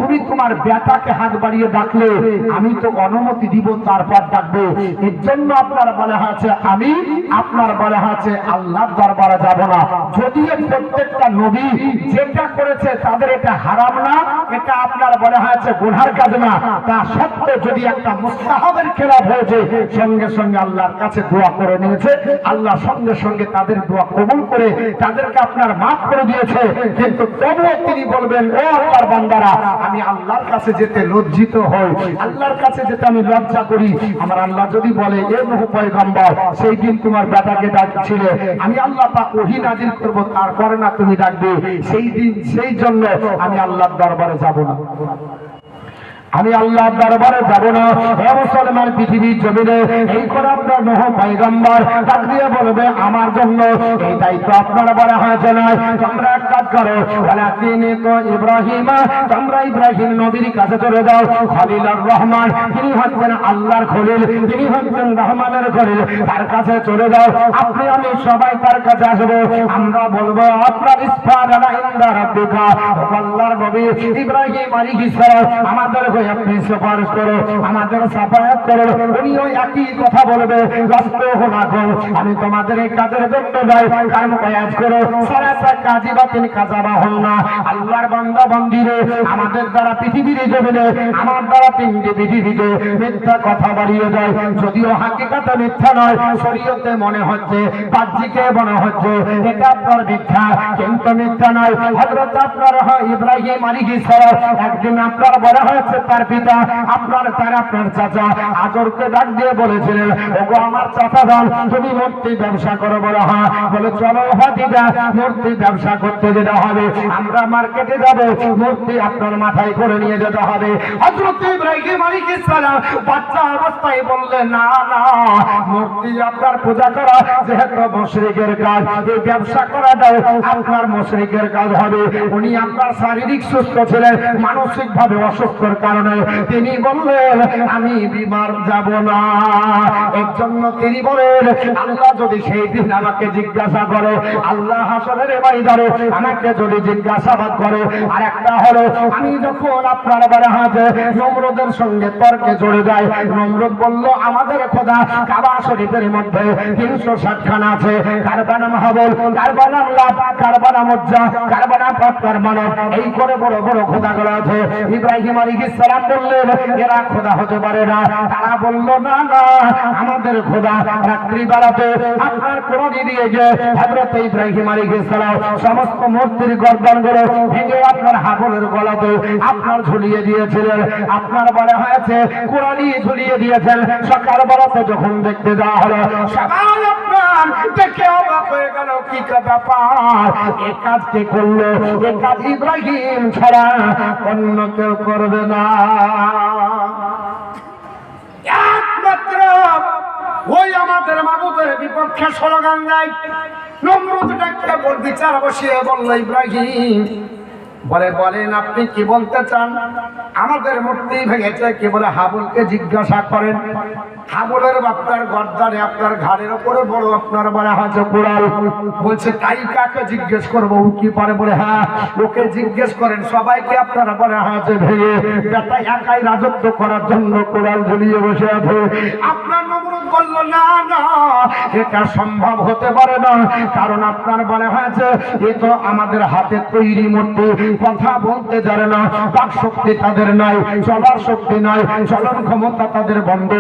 তুমি তোমার বেটাকে হাত বাড়িয়ে ডাকলে আমি তো অনুমতি দিব, তারপর ডাকবে। এর জন্য আপনার বলা হয়েছে, আমি আপনার বলা হয়েছে আল্লাহর দরবারে যাব না। যদিও প্রত্যেকটা নবী যেটা করেছে তাদের এটা হারাম না, এটা আপনার বলা হয়েছে গুনার কাজ না, তা সত্ত্বেও যদি একটা মুস্তাহাবের খেলাফ হয়েছে, সঙ্গে সঙ্গে আল্লাহর কাছে দোয়া করে নিয়েছে, আল্লাহ সঙ্গে সঙ্গে তাদের দোয়া কবুল করে তাদেরকে আপনার মাফ করে দিয়েছে। কিন্তু তবুও তিনি বলবেন, ও আল্লাহর বান্দারা, আমি আল্লাহর কাছে যেতে লজ্জিত হই, আল্লাহর কাছে যেতে আমি লজ্জা করি। আমার আল্লাহ যদি বলে, এ নূহ পয়গম্বর, সেই দিন তোমার বেটাকে ডাকছিলে, আমি আল্লাহ পাক ওহী নাযিল করব, তারপরে না তুমি ডাকবে, সেই দিন সেই জন্য আমি আল্লাহর দরবারে যাব না। আমি আল্লাহর দরবারে যাব না। হে মুসলমান, পৃথিবীর জমিনে এই করে আপনার নূহ পয়গম্বর ডাক দিয়ে বলবে আমার জন্য এই দায়িত্ব আপনারা বলা হয়েছে না। তোমরা এক কাজ করো, ওয়ালাকিনি তো ইব্রাহিম, তোমরা ইব্রাহিম নবীর কাছে চলে যাও। খলিলুর রহমান, তিনি হচ্ছেন আল্লাহর খলিল, তিনি হচ্ছেন রহমানের খলিল, তার কাছে চলে যাও। আপনি আমি সবাই তার কাছে আসবো। আমরা বলবো আপনার ইসফারানা ইনদা রাব্বিকা, আল্লাহর নবী ইব্রাহিম আলাইহিস সালাম আমাদের হয়ে আপনি সুপারিশ করো, আমাদের সাফায়াত করো। উনিও একই কথা বলবে, লস্ত হোনাকুম, আমি তোমাদের এই কাজের জন্য যাই, কাম কাজ করো। সারাটা কাজী বাতিল কাজাবা হল না। আল্লাহর বান্দা বান্দিরে, আমাদের দ্বারা পৃথিবীর জমিনে, আমার দ্বারা তিনটি পৃথিবীতে মিথ্যা কথা বাড়িয়ে যায়, যদিও হাকিকাতে মিথ্যা নয়, শরীয়তে মনে হচ্ছে, বাহ্যিকে মনে হচ্ছে এটা আপনার মিথ্যা, কিন্তু মিথ্যা নয়। হযরত আপনার ইব্রাহিম আলাইহিস সালাম একদিন আপনার বলা হয়েছে তার পিতা আপনার চাচা আজরকে ডাক দিয়ে বলেছিলেন, ওগো আমার চাচা যান, তুমি মূর্তি ব্যবসা করো। বলা হয়, বলে চলো ভাতিজা, মূর্তি ব্যবসা করতে যেতে হবে, আমরা মার্কেটে যাব, মূর্তি আপনার মাথায় করে নিয়ে যেতে হবে। হযরত ইব্রাহিম আলাইহিস সালাম বাচ্চা অবস্থায় বললেন, না না, মূর্তি আপনার পূজা করা যেহেতু মুশরিকের কাজ, এই ব্যবসা করাটাও আপনার মুশরিকের কাজ হবে। উনি আপনার শারীরিক সুস্থ ছিলেন, মানসিক ভাবে অসুস্থর কারণে তিনি বললেন আমি বিমার যাব না। এর জন্য তিনি বলেন, আল্লাহ যদি সেই দিন আমাকে জিজ্ঞাসা করে, আল্লাহ হাসরের ময়দানে আমাকে যদি জিজ্ঞাসাবাদ করে, আর একটা হলো আমি যখন আপনার বারে হাতে নমরুদের সঙ্গে তর্কে জড়ে যাই, নমরুদ বলল আমাদের খোদা কাবা শরীফের মধ্যে 360 খানা আছে, কারবানা মাহবুল, কারবানা লাভ, কারবানা মজ্জা, কারবানা পাক, কারবানা এই করে বড় বড় খোদাগুলো আছে। ইব্রাহিম আলাইহিস সালাম বললেন এরা খোদা হতে পারে না। তারা বলল না না, আমাদের খোদা রাত্রি বেলাতে আপনার কোরআনে দিয়ে যে হযরত ইব্রাহিম আলাইহিস সালাম সমস্ত মূর্তির গর্দনগুলো ভেঙে আপনার হাবলের গলাতে আপনার ঝুলিয়ে দিয়েছিলেন। আপনার বলা হয়েছে কোরআনই ঝুলিয়ে দিয়েছেন। সকাল বেলাতে যখন দেখতে যাওয়া হলো, সবাই আপনার দেখে অবাক হয়ে গেল, কি ব্যাপার, এই কাজ কে করলো? এই কাজ ইব্রাহিম ছাড়া অন্য কেউ করবে না। একমাত্র ওই আমাদের মাবুদের বিপক্ষে স্লোগান দেয়। নমরুদ ডাকতে বিচার বসিয়ে বলল, ইব্রাহিম বলেন আপনি কি বলতে চান? আমাদের মূর্তি ভেঙেছে কি বলে? হাবুলকে জিজ্ঞাসা করেন। হাবুলের আপনার গর্দানে আপনার ঘাড়ের উপরে বড় আপনার বলা হয়েছে কুড়াল। বলছে তাই কাকে জিজ্ঞেস করবো? কি পারে? বলে হ্যাঁ, ওকে জিজ্ঞেস করেন। সবাইকে আপনারা বলা হয়েছে ভেঙে বেটা একাই রাজত্ব করার জন্য কুড়াল ঝুলিয়ে বসে আছে। আপনার নমরুদ বলল না না, এটা সম্ভব হতে পারে না, কারণ আপনার বলা হয়েছে এ তো আমাদের হাতে তৈরি মূর্তি, কথা বলতে জানে না, বাক শক্তি তাদের নাই, চলার শক্তি নাই, চলন ক্ষমতা তাদের বন্ধ।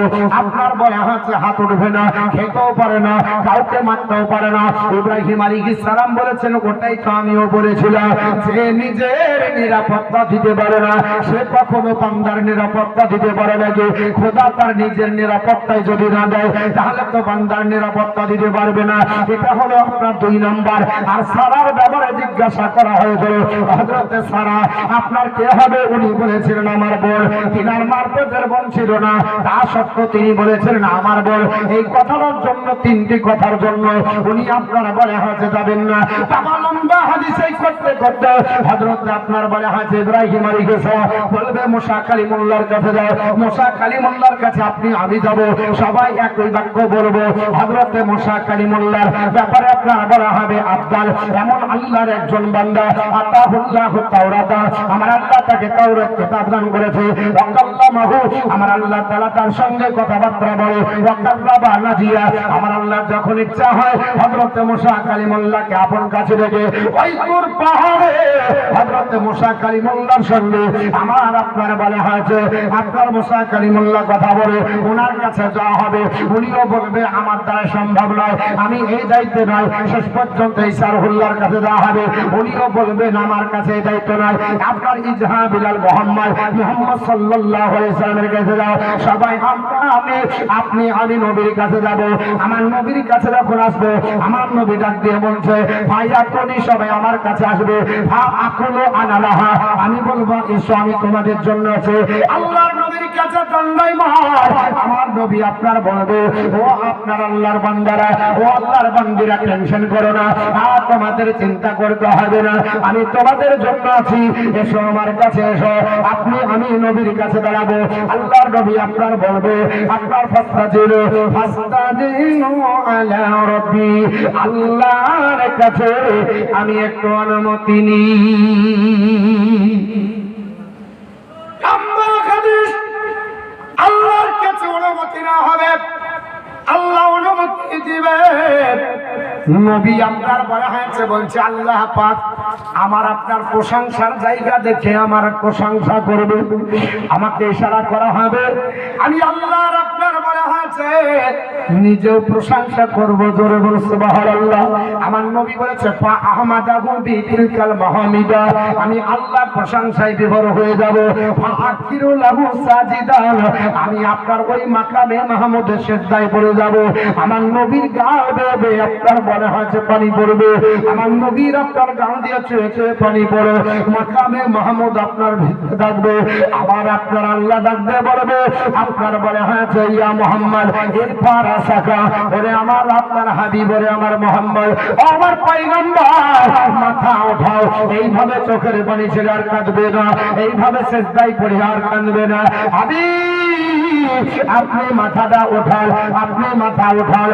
আপনার বলা হয়েছে হাত উঠবে না, খেতেও পারে না, কাউকে মারতেও পারে না। ইব্রাহিম আলাইহিস সালাম বলেছেন ওটাই তো আমিও বলেছিলাম, যে নিজের নিরাপত্তা দিতে পারে না সে কখনো বান্দার নিরাপত্তা দিতে পারে না। যে খোদা তার নিজের নিরাপত্তায় যদি না দেয় তাহলে তো বান্দার নিরাপত্তা দিতে পারবে না। এটা হলো আপনার 2 নম্বর। আর সারার ব্যাপারে জিজ্ঞাসা করা হয়েছিল, হযরতে সারা আপনার কে হবে? উনি বলেছিলেন আমার বোন। তিনার মারপেটের বোন ছিল না, তা সত্ত্বেও তিনি বলেছিলেন আমার বোন। এই কথার জন্য, 3টি কথার জন্য উনি আপনারা বলে হাজে যাবেন না। বাবা লম্বা হাদিসে করতে করতে হযরত আপনার বলে হাজে ইব্রাহিম আলাইহিস সালাম বলবে মুসা কালিমুল্লাহর কাছে যাও। মুসা কালিমুল্লাহর কাছে আপনি আমি যাব, সবাই একই বাক্য বলবো। হযরত মুসা কালিমুল্লাহর ব্যাপারে আপনার বলা হবে আফদাল, এমন আল্লাহর একজন বান্দা আতাহুল্লাহু তাওরাত, আমার আল্লাহ তাকে তাওরাত কিতাব দান করেছে। ওয়াকাল্লামাহু, আমার আল্লাহ তাআলা তার সঙ্গে কথাবার্তা বলে। ওয়াকাল্লাবা নাজিয়া, আমার আল্লাহ যখন ইচ্ছা হয় হযরত মুসা কালিমুল্লাহকে আপন কাছে ডেকে ওই তুর পাহাড়ে হযরত মুসা কালিমুল্লাহর সঙ্গে আমার আপনার বলা হয়েছে আপনার মুসা কালিমুল্লাহ কথা বলে ওনার কাছে যাওয়া হবে। উনিও বলবে আমার দ্বারা সম্ভব নয়, আমি এই দায়িত্বে নয়। শেষ পর্যন্ত ঈসা রুহুল্লাহর কাছে যাওয়া হবে। উনিও বলবেন আমার কাছে এই দায়িত্ব নয়। আপনার ইজহা বিলাল মুহাম্মদ মোহাম্মদ সাল্লাল্লাহু আলাইহি ওয়াসাল্লামের কাছে যাও। সবাই আপনি আমি নবীর কাছে যাব। আমার নবীর কাছে যখন আসবো, আমার নবী ডাক দিয়ে বলছে ভাইয়া তুমি সবাই আমার কাছে আসবে। আকুলু আনালাহা, আমি বলবো এসো আমি তোমাদের জন্য আছে। আল্লাহর নবীর কাছে দণ্ডাই মহান, আমার নবী আপনার বলবে ও আপনার আল্লাহর বান্দারা, ও আল্লাহর বান্দিরা টেনশন করো না, আর তোমাদের চিন্তা করতে হবে না, আমি তোমাদের জন্য আছি, এসো আমার কাছে এসো। আমি নবীর কাছে দাঁড়াবো। আল্লাহর নবী আপনার বলবে আপনার ফাস্তাজিনু আলা রাব্বি, আল্লাহর কাছে আমি একটু অনুমতি নিই। আল্লাহর কাছে অনুমতি না হবে, আল্লাহ অনুমতি দিবে। নবী আপনার বলা হয়েছে বলছে আল্লাহ পাক আমার আপনার প্রশংসার জায়গা দেখে আমার প্রশংসা করবে, আমাকে ইশারা করা হবে, আমি আল্লাহর আপনার বলা হয়েছে নিজেও প্রশংসা করব। জোরে বল সুবহানাল্লাহ। আমার নবী বলেছে ফা আহমাদাহু বিতিলকাল মাহমিদা, আমি আল্লাহ প্রশংসায় বিভোর হয়ে যাব। ফা আকিরু লাহু সাজিদান, আমি আপনার ওই মাকামে মাহমুদের সিজদায় পড়ে যাব। আমার নবীর গাল বেয়ে আপনার মনে হয়েছে পানি পড়বে, আমার নবীর আপনার গাল দিয়ে চুয়ে চুয়ে পানি পড়ে মাকামে মাহমুদ আপনার ভিতরে থাকবে। আবার আপনার আল্লাহ ডাকবে বলবে আপনার বলে হয়েছে ইয়া মুহাম্মদ ইরফা রাসাকা, ওরে আমার আপনার হাবিব, ওরে আমার মুহাম্মদ, ও আমার পয়গম্বর মাথা উঠাও। এইভাবে চোখের পানি ছেড়ে আর কাঁদবে না, এইভাবে সিজদায় পড়ে আর কাঁদবে না। আপনি মাথাটা উঠান, আপনি মাথা উঠান,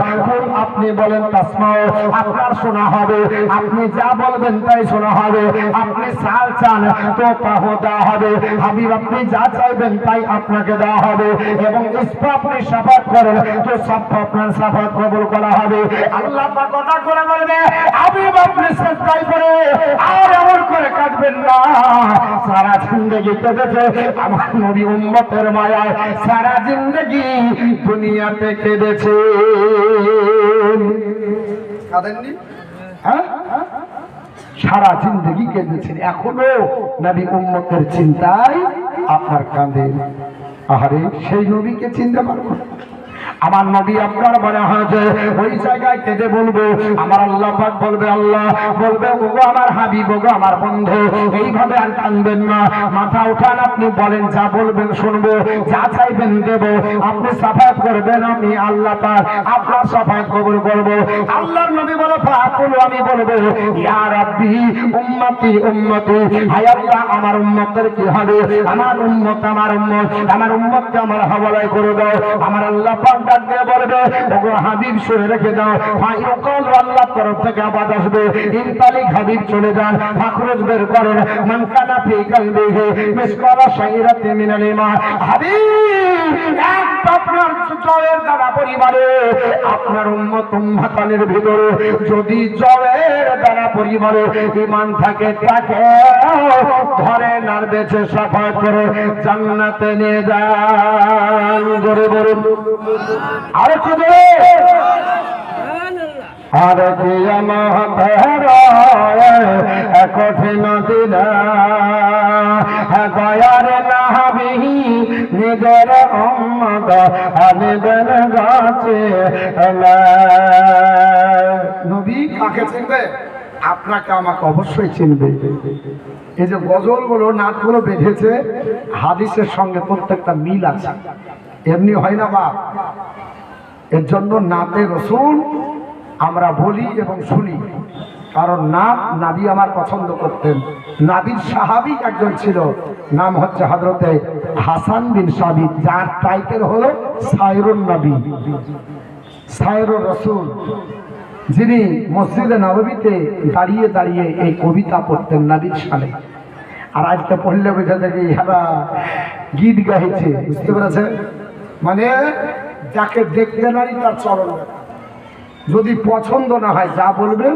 আপনি বলেন তাসমাও, আপনার শোনা হবে, আপনি যা বলবেন তাই শোনা হবে। আপনি সাল চান তো পাহো দেওয়া হবে, হাবিব আপনি যা চাইবেন তাই আপনাকে দেওয়া হবে। এবং ইসফা আপনি সাফাত করেন তো সব আপনার সাফাত কবুল করা হবে। আল্লাহ পাক কথা করে বলবে হাবিব আপনি সিজদায় করে আর এমন করে কাটবেন না। সারা জিন্দেগি কেঁদেছে আমার নবী উম্মতের মায়ায়, সারা জিন্দেগি দুনিয়াতে কেঁদেছে। কাঁদেননি? হ্যাঁ, সারা জিন্দেগি কেঁদেছেন, এখনো নবী উম্মতের চিন্তায় আপনার কাঁদেন। আহারে সেই নবীকে চিনতে পারবো না। আমার নবী আপনার মনে হয়েছে ওই জায়গায় কেঁদে বলবো, আমার আল্লাহ পাক বলবে, আল্লাহ বলবে ওগো আমার হাবিব, ওগো আমার বন্ধু, এইভাবে আর কাঁদবেন না, মাথা উঠান, আপনি বলেন যা বলবেন শুনবো, যা চাইবেন দেব, আপনি সাফায়াত করবেন, আমি আল্লাহ পাক আপনার সাফায়াত কবুল করব। আল্লাহর নবী বলে ফাকুলু, আমি বলবো ইয়া রাব্বি উম্মতি উম্মতি, হায় আল্লাহ আমার উম্মতের কি হবে, আমার উম্মত আমার উম্মত, আমার উম্মতকে আমার হাওয়ালায় করে দাও। আমার আল্লাহ পাক ডাক দিয়ে বলবে ওগো হাবিব শুনে রেখে দাও, ফায়ুকাল আল্লাহর তরফ থেকে আওয়াজ আসবে ইনতালিক হাবিব চলে যান, ফাখরুজ বের করেন মান কানা ফি কলবিহি মিসকালা শাইরাতি মিনাল ঈমান। হাবিব এক আপনার জয়ের দ্বারা পরিবারে আপনার উম্মত উম্মাতানের ভিতরে যদি জয়ের দ্বারা পরিবারে ঈমান থাকে, তাকে ধরে নার বেঁচে সাফাত করে জান্নাতে নিয়ে যান। জোরে বলুন আর কি জোরে। আর কি আমার কঠিন দিন গয়ার নাহাবি নিজের উম্মত আনিবেন গাছে। নবী কাকে চিনবে? আপনাকে আমাকে অবশ্যই চিনবে। এই যে গজলগুলো নাটগুলো বেঁধেছে হাদিসের সঙ্গে প্রত্যেকটা মিল আছে, এমনি হয় না বা। এর জন্য নাতে রসুল আমরা বলি এবং শুনি, কারণ নাত নাবি আমার পছন্দ করতেন। নাবির সাহাবী একজন ছিল, নাম হচ্ছে হযরতে হাসান বিন সাবিত, যার টাইটেল হলো সায়রুন নবী, সায়রুর রসুল, যিনি মসজিদে নববীতে দাঁড়িয়ে দাঁড়িয়ে এই কবিতা পড়তেন নবীর শানে। আর আজকে পড়লে বোঝা যায় ইহারা গীত গাইছে, বুঝতে পেরেছেন? মানে যাকে দেখতে নারী তার চরণ, যদি পছন্দ না হয় যা বলবেন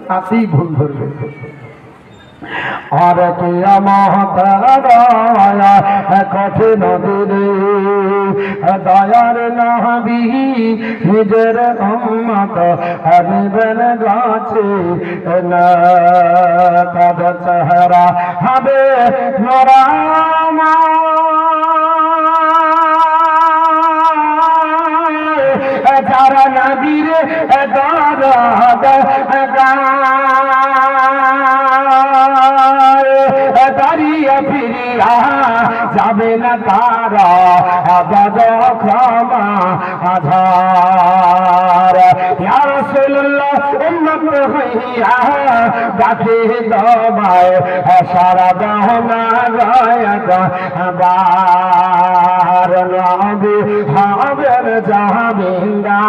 তাতেই ভুল ধরবে। আর কিয়ামত দয়া কঠিন দিনে দয়ার নবী নিজের উম্মত নিবেন গাছে না তাদের চেহারা হবে নরামা যারা নবীর দরদ দাঁড়িয়ে ফিরিয়া যাবে না তারা আবাদ ক্ষমা আধার ইয়া রাসূলুল্লাহ উম্মত হইয়া ডাকে তোমায় সারা দাও না গায়ক বার নবী হবেন জাহাবিন্দার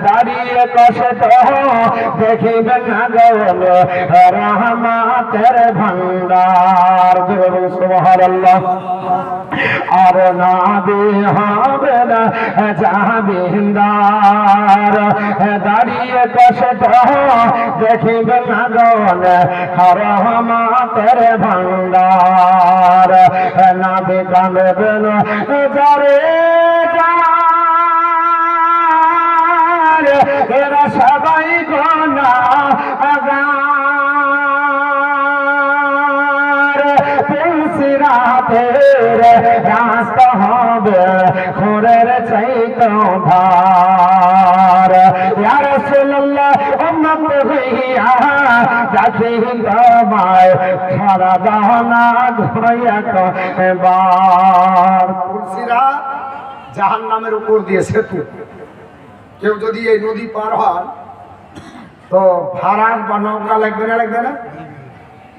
দাঁড়িয়ে কষ্ট দেখিবেন না গৌল রহমতের ভান্ডার সুবহানাল্লাহ আর নবী হবেন জাহাবিন্দার দাঁড়িয়ে কষ্ট দেখিবেন না গৌল রহমতের ভান্ডার নবী কাঁদবেন যারে এরা সবাই গুনাহগার পুলসিরাতের রাস্তা হবে খুরের চাইতে ধার ইয়া রাসূলুল্লাহ উম্মত হইয়া যাকে তোমায় সারা দানা ঘুরাইয়া কবার পুলসিরাত জাহান্নামের উপর দিয়ে সেতু। কেউ যদি এই নদী পার হয় তো ভাড়ার বা নৌকা লাগবে না লাগবে না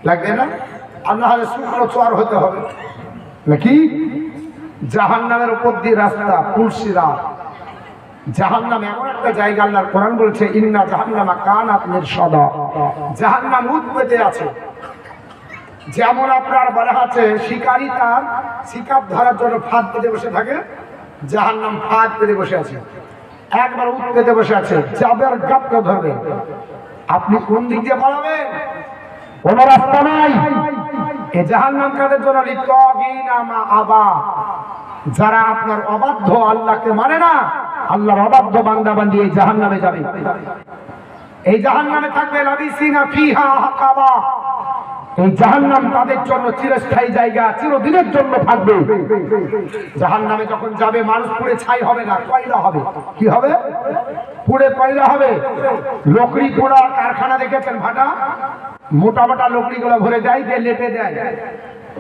লাগবে না আর না হলে শুকনো চর হতে হবে নাকি। জাহান্নামের উপর দিয়ে রাস্তা পুলসিরাত। জাহান্নাম এমন একটা জায়গা, আল্লাহর কোরআন বলছে ইন্না জাহান্নামা কানাত মিরসাদা। জাহান্নাম উৎপেতে আছে। যেমন আপনার বলা আছে শিকারী তার শিকার ধরার জন্য ফাঁদ পেতে বসে থাকে, জাহান্নাম ফাঁদ পেতে বসে আছে, একবার উঠ পেতে বসে আছে, যাবে গাপকে ধরবে। আপনি কোন দিক দিয়ে পালাবেন? কোন রাস্তা নাই। এ জাহান্নাম কাদের জন্য? লিত্তাগিনা আবা, যারা আপনার অবাধ্য, আল্লাহকে মানে না, আল্লাহর অবাধ্য বান্দা বান্দি এই জাহান্নামে যাবে। এই জাহান্নামে থাকবে লাবিসিনা ফিহা আহকাবা। এই জাহান্নাম তাদের জন্য চিরস্থায়ী জায়গা, চিরদিনের জন্য থাকবে। জাহান্নামে যখন যাবে মানুষ পুড়ে ছাই হবে না, কয়লা হবে। কি হবে? পুড়ে কয়লা হবে। লকড়ি পোড়া কারখানা দেখেছেন? ভাটা মোটা মোটা লকড়িগুলো ভরে যায়, দিয়ে লেপে দেয়,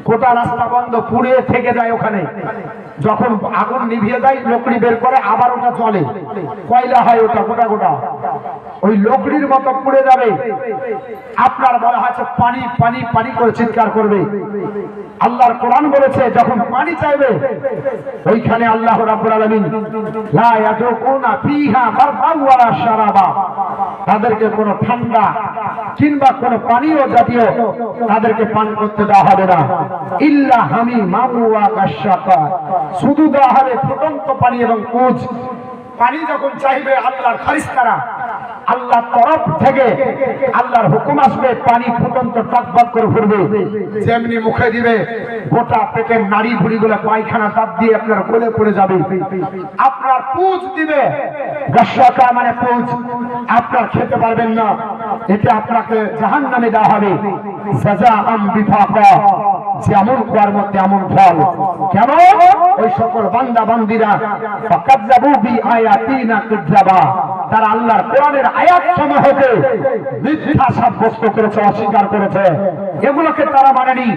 গোটা রাস্তা বন্ধ, পুড়ে থেকে যায় ওখানে। যখন আগুন নিভিয়ে যায় লকড়ি বের করে আবার ওটা চলে, কয়লা হয় ওটা গোটা গোটা, ওই লকড়ির মতো পুড়ে যাবে। আপনার বলা হয়েছে পানি পানি পানি করে চিৎকার করবে। আল্লাহর কোরআন বলেছে যখন পানি চাইবে ওইখানে আল্লাহ রাব্বুল আলামিন লা ইয়াদুকুনা ফিহা বারদান ওয়ালা শারাবা, তাদেরকে কোনো ঠান্ডা কিংবা কোনো পানীয় জাতীয় তাদেরকে পান করতে দেওয়া হবে না। ইল্লা হামিমান ওয়া গাশশাকা, শুধু দেওয়া হবে ফুটন্ত পানি এবং কুজ। পানি যখন চাইবে আল্লাহর ফেরেশতারা, আল্লাহর তরফ থেকে আল্লাহর হুকুম আসবে, পানি ফুটন্ত টকবক করে ফুটবে। যেমনি মুখে দিবে গোটা পেটের নাড়ি ভুড়িগুলো পায়খানা দাঁত দিয়ে আপনার গলে পড়ে যাবে। আপনার পুজ দিবে, গাশশাকা মানে পুজ, আপনার খেতে পারবেন না, এটা আপনাকে জাহান্নামে দেওয়া হবে। জাযাআম বিফাকা, যেমন কর্ম তেমন ফল। কেন? ওই সকল বান্দা বান্দিরা ফাকাজ্জাবু বিআয়াতিনা কিযাবা, তারা আল্লাহর কোরআনের আয়াত সমূহকে মিথ্যা সাব্যস্ত করেছে, অস্বীকার করেছে। এগুলোকে তারা মানেনি।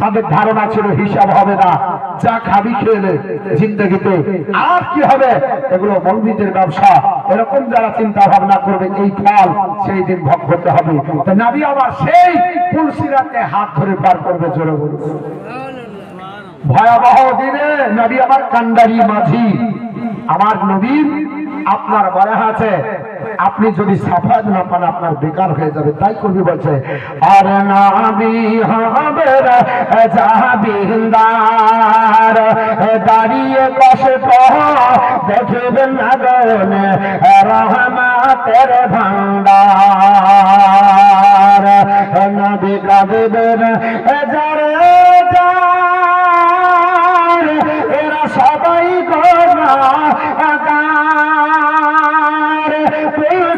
তাদের ধারণা ছিল হিসাব হবে না, যা খাবি খেলে জিন্দগিতে আর কি হবে, এগুলো মৌলবীদের ব্যবসা। এরকম যারা চিন্তা ভাবনা করবে এই ফল সেই দিন ভোগ করতে হবে। তো নবী আবার সেই পুলসিরাতে হাত ধরে পার করবে। জোরে বলুন। ভয়াবহ দিনে নবী আমার কান্ডারি মাঝি, আমার নবীর আপনার বলা আছে আপনি যদি সাফাত না পান আপনার বেকার হয়ে যাবে। তাই কবি বলছে আর নবী হবে জাহাবিন্দার, দাঁড়িয়ে কষ্ট দেখবেন না গনে রহমতের ভান্ডার। নবী কাঁদবেন যারে যার এরা সবাই গুনাহগার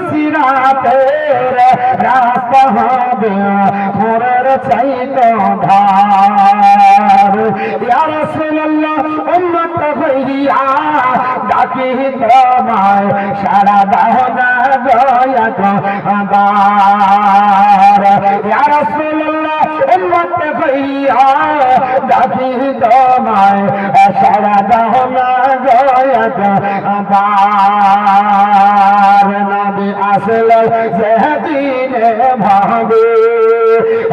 সিরাতের রাস্তা হবে মোরের চাইতে ধার ইয়া রাসূলুল্লাহ উম্মত হইয়া ডাকি তোমায় সারা দাও না দয়া আবার ইয়া রাসূলুল্লাহ উম্মত হইয়া ডাকি তোমায় সারা দাও না দয়া আবার নবী আসলে যেদিনে ভাবে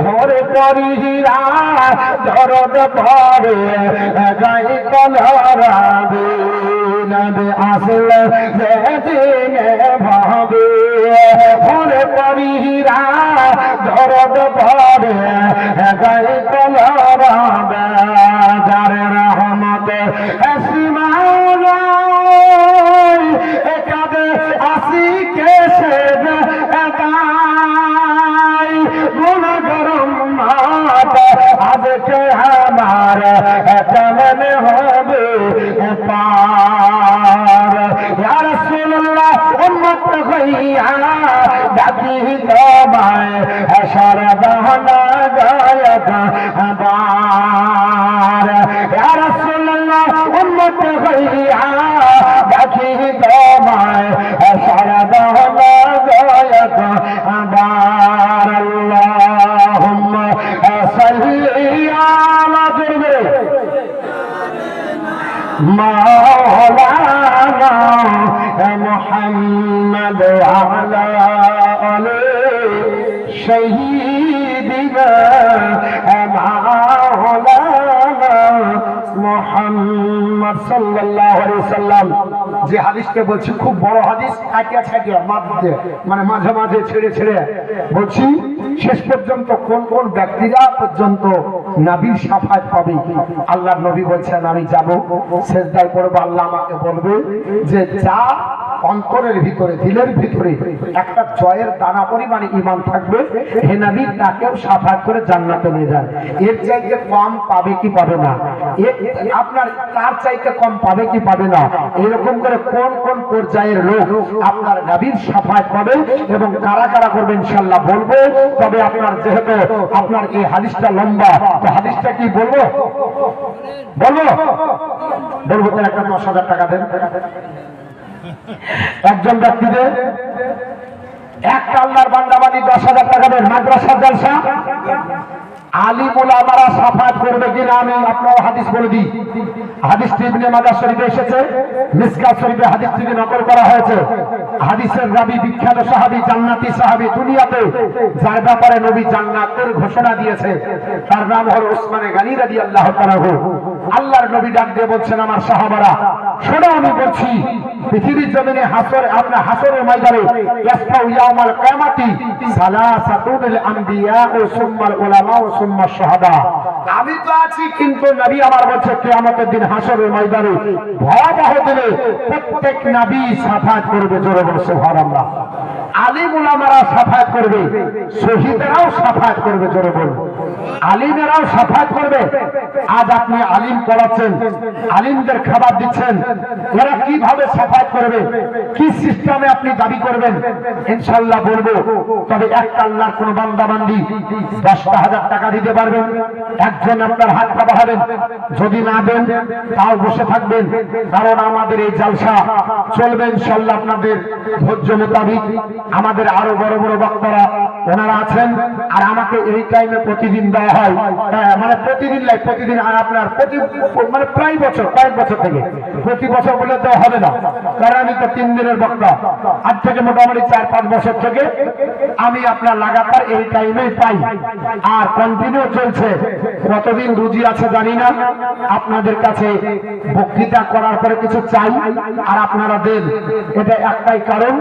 হরে পরিহীরা দরদ পরে গাই কলরাবে নবী আসলে যেদিনে ভাবে হরে পরিহীরা দরদ পরে গাই কলরাবে যার রহমত সীমানা একাদে আসি কেসে একাই গুণাগার উম্মত আজকে আমার কেমন হবে পার ইয়া রাসূলুল্লাহ উম্মত হইয়া ডাকি তোমায় সারদানা গায়ক আবার ইয়া রাসূলুল্লাহ উম্মত হইয়া ডাকি তোমায় সারদানা গায়ক আবার আল্লাহুম্মা সাল্লি আলা مولانا محمد وعلى آل سيدنا مولانا محمد صلى الله عليه وسلم যে হাদিসকে বলছি খুব বড় হাদিস কাটিয়া ছাটিয়া মানে মাঝে মাঝে ছেড়ে ছেড়ে বলছি শেষ পর্যন্ত কোন কোন ব্যক্তিরা পর্যন্ত নবীর শাফাত পাবে আল্লাহর নবী বলছেন আমি যাব সিজদায় পড়ব আল্লাহ আমাকে বলবে যে যা অন্তরের ভিতরে দিলের ভিতরে একটা জয়ের দানা পরিমাণে ঈমান থাকবে হে নবী তাকেও শাফাত করে জান্নাতে নিয়ে যান এর চাইতে কম পাবে কি পাবে না আপনার তার চাইতে কম পাবে কি পাবে না এরকম করে কোন কোন পর্যায়ের লোক আপনার নবীর শাফাত পাবে এবং কারা কারা করবে ইনশাআল্লাহ বলবো তবে আপনার যেহেতু আপনার এই হাদিসটা লম্বা তো হাদিসটা কি বলবো বলবো বলবো তো একটা 10,000 টাকা দেন একজন ব্যক্তিদের একটা আল্লাহর বান্দাবাদী 10,000 টাকা দেন মাদ্রাসা জলসা আলিম উলামারা শাফাত করবে কিনা আমি আপনার হাদিস বলে দিই হাদিসটি ইবনে মাজাহ শরীফে এসেছে মিসকাত শরীফে হাদিসটি নকল করা হয়েছে হাদিসের রাবী বিখ্যাত সাহাবী জান্নাতি সাহাবী দুনিয়াতে যার ব্যাপারে নবী জান্নাতের ঘোষণা দিয়েছে তার নাম হলো উসমানে গানী রাদিয়াল্লাহু তাআলা আল্লাহর নবী ডাক দিয়ে বলছেন আমার সাহাবারা শোনো আমি বলছি পৃথিবীর জমিনে হাসর আপনার হাসরের ময়দানে ইয়াসফাউ ইয়াউমাল কিয়ামাতি সালাসাতুল আম্বিয়া ও সুম্মাল উলামা ও সুম্মাশ শাহাদা আমি তো আছি কিন্তু নবী আমার বলছে কিয়ামতের দিন হাসরের ময়দানে ভয়াবহ দিনে প্রত্যেক নবী শাফাত করবে জোরে বলে সুবহানাল্লাহ আলিম উলামারা শাফাত করবে শহীদরাও শাফাত করবে জোরে বলে আলিমেরাও শাফাত করবে আজ আপনি আলিম পড়াচ্ছেন আলিমদের খাবার দিচ্ছেন এরা কিভাবে শাফাত করবে কি সিস্টেমে আপনি দাবি করবেন ইনশাআল্লাহ বলবো তবে একটা আল্লাহর কোন বান্দা বান্দি 10,000 টাকা দিতে পারবেন একজন আপনার হাতটা বাড়াবেন যদি না দেন তাও বসে থাকবেন কারণ আমাদের এই জালসা চলবে ইনশাআল্লাহ আপনাদের ধৈর্য মোতাবেক আমাদের আরো বড় বড় বক্তারা ওনারা আছেন আর আমাকে এই টাইমে প্রতিদিন দেওয়া হয় মানে প্রতিদিন লাই প্রতিদিন আপনার মানে প্রায় বছর কয়েক বছর থেকে প্রতি বছর বলে দেওয়া হবে না কারণ আমি তো 3 দিনের বক্তা আজ থেকে মোটামুটি 4-5 বছর থেকে আমি আপনার লাগাতার এই টাইমে পাই আর কন্টিনিউ চলছে কতদিন রুজি আছে জানি না আপনাদের কাছে বক্তৃতা করার পরে কিছু চাই আর আপনারা দেন এটা একটাই কারণ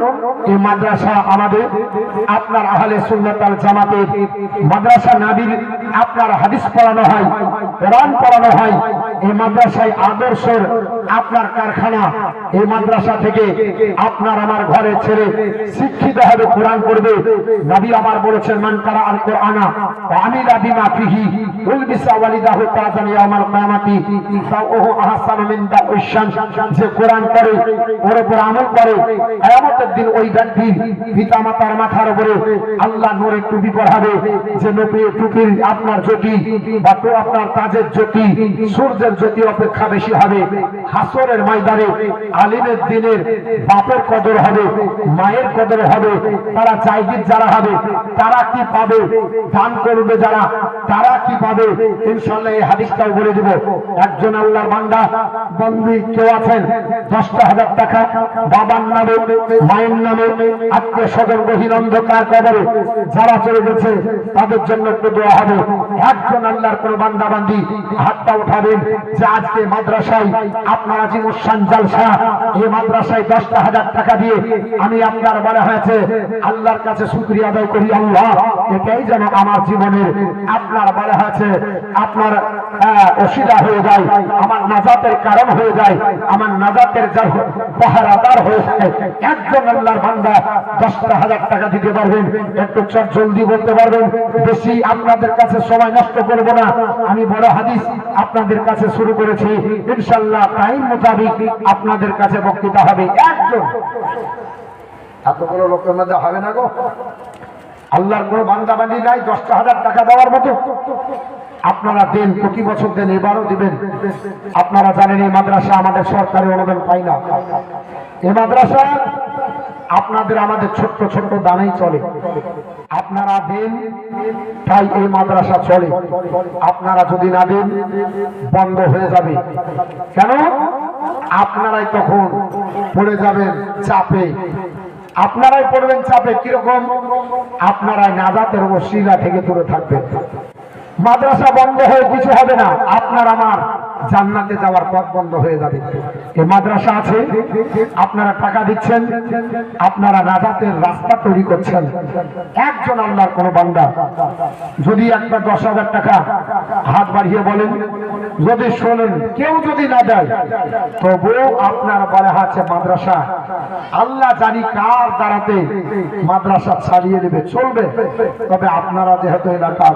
এই মাদ্রাসা আমাদের আপনার আহলে সুন্নাত আল জামাতের মাদ্রাসা নবীর আপনার হাদিস পড়ানো হয়, কোরআন পড়ানো হয়। এই মাদ্রাসায় আদর্শের আপনার কারখানা। এই মাদ্রাসা থেকে আপনার আমার ঘরে ছেলে শিক্ষিত হবে, কোরআন পড়বে। নবী আমার বলেছেন, মান কারা আল কোরআনা ওয়া আমিলা বিমা ফিহি উলবিসা ওয়ালিদাহু তাজান ইয়াউমাল কিয়ামাতি ফাওহু আহসানু মিন দাউশ শামস। যে কোরআন পড়ে, ওর উপর আমল করে, কিয়ামতের দিন ওই ব্যক্তি পিতামাতার মাথার উপরে আল্লাহ নূরের টুপি পরাবে। যে টুপির আপনার জ্যোতি বা তো আপনার তাজের জ্যোতি, সূর্যের জ্যোতি অপেক্ষা বেশি হবে। হাসরের ময়দানে আলিমের দিনের বাপের কদর হবে, মায়ের কদর হবে। তারা জায়গির যারা হবে তারা কি পাবে, দান করবে যারা তারা কি পাবে, ইনশাআল্লাহ এই হাদিসটাও বলে দেব। একজন আল্লাহর বান্দা বন্দী কেউ আছেন, 10,000 টাকা বাবার নামে মায়ের নামে আত্মীয় স্বজন গহীন অন্ধকার কবরে যারা চলে গেছে তাদের জন্য একটু দোয়া হবে। একজন আল্লাহর কোন বান্দা বান্দি হাতটা উঠাবেন যে আজকে মাদ্রাসায় আপনারা যে মুসান জালসা, এই মাদ্রাসায় 10,000 টাকা দিয়ে আমি আপনার বলা হয়েছে আল্লাহর কাছে শুকরিয়া আদায় করি। আল্লাহ, এটাই যেন আমার জীবনের আপনার বলা হয়েছে আপনার অসিলা হয়ে যায়, আমার নাজাতের কারণ হয়ে যায়, আমার নাজাতের পাহারাদার হয়ে যায়। একজন আল্লাহর বান্দা 10,000 টাকা দিতে পারবেন, একটু চট জলদি বলতে পারবেন। বেশি আপনাদের কাছে সময় নষ্ট করব না। আমি বড় হাদিস আপনাদের কাছে শুরু করেছি, ইনশাআল্লাহ টাইম মোতাবেক আপনাদের কাছে বক্তৃতা হবে। একজন এতগুলো লোকের মধ্যে হবে না গো। আল্লাহর কোনো বান্দা বান্দি নাই 10,000 টাকা দেওয়ার মতো। আপনারা দেন, প্রতি বছর দেন, এবারও দিবেন। আপনারা জানেন এই মাদ্রাসা আমাদের সরকারি অনুদান পায় না। এই মাদ্রাসা আপনাদের আমাদের ছোট্ট ছোট্ট দানেই চলে। আপনারা দেন তাই এই মাদ্রাসা চলে। আপনারা যদি না দেন বন্ধ হয়ে যাবে। কেন? আপনারাই তখন পড়ে যাবেন চাপে। আপনারাই পড়বেন চাপে। কিরকম? আপনারাই নাজাতের ওসিলা থেকে দূরে থাকবেন। মাদ্রাসা বন্ধ হয়ে কিছু হবে না, আপনার আমার জান্নাতে যাওয়ার পথ বন্ধ হয়ে যাবে। এই মাদ্রাসা আছে, আপনারা টাকা দিচ্ছেন, আপনারা নাজাতের রাস্তা তৈরি করছেন। একজন আল্লাহর কোন বান্দা যদি একটা 10,000 টাকা হাত বাড়িয়ে বলেন, যদি শোনেন, কেউ যদি না দেয়, তবুও আপনার বলা আছে মাদ্রাসা আল্লাহ জানি কার দ্বারাতে মাদ্রাসা ছাড়িয়ে নেবে, চলবে। তবে আপনারা যেহেতু এলাকার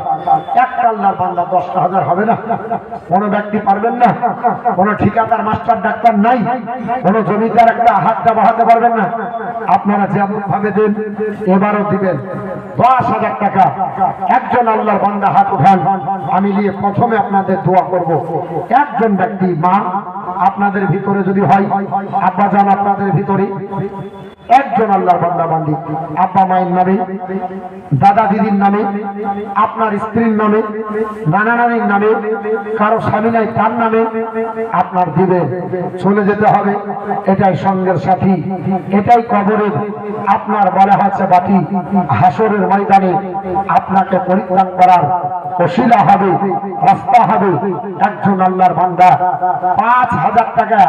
একটা আল্লাহর বান্দা 10,000 হবে না। কোন ব্যক্তি পারবেন না, কোন ঠিকাদার মাস্টার ডাক্তার নাই, কোন জমিদার একটা হাতটা বাড়াতে পারবেন না। আপনারা যেমন ভাবে দেন এবারও দিবেন। 10,000 টাকা একজন আল্লাহর বান্দা হাত উঠান, আমি নিয়ে প্রথমে আপনাদের দোয়া করব। একজন ব্যক্তি, মা আপনাদের ভিতরে যদি হয়, আব্বা জান আপনাদের ভিতরে একজন আল্লাহর বান্দা বান্দি, আব্বা মায়ের নামে, দাদা দিদির নামে, আপনার স্ত্রীর নামে, নানা নানির নামে, কারো স্বামী নাই তার নামে আপনার দিবে। চলে যেতে হবে, এটাই সঙ্গের সাথী, এটাই কবরের আপনার বলা হচ্ছে বাতি। হাসরের ময়দানে আপনাকে পরিত্রাণ করার ওসিলা হবে, রাস্তা হবে। একজন আল্লাহর বান্দা 5,000 টাকা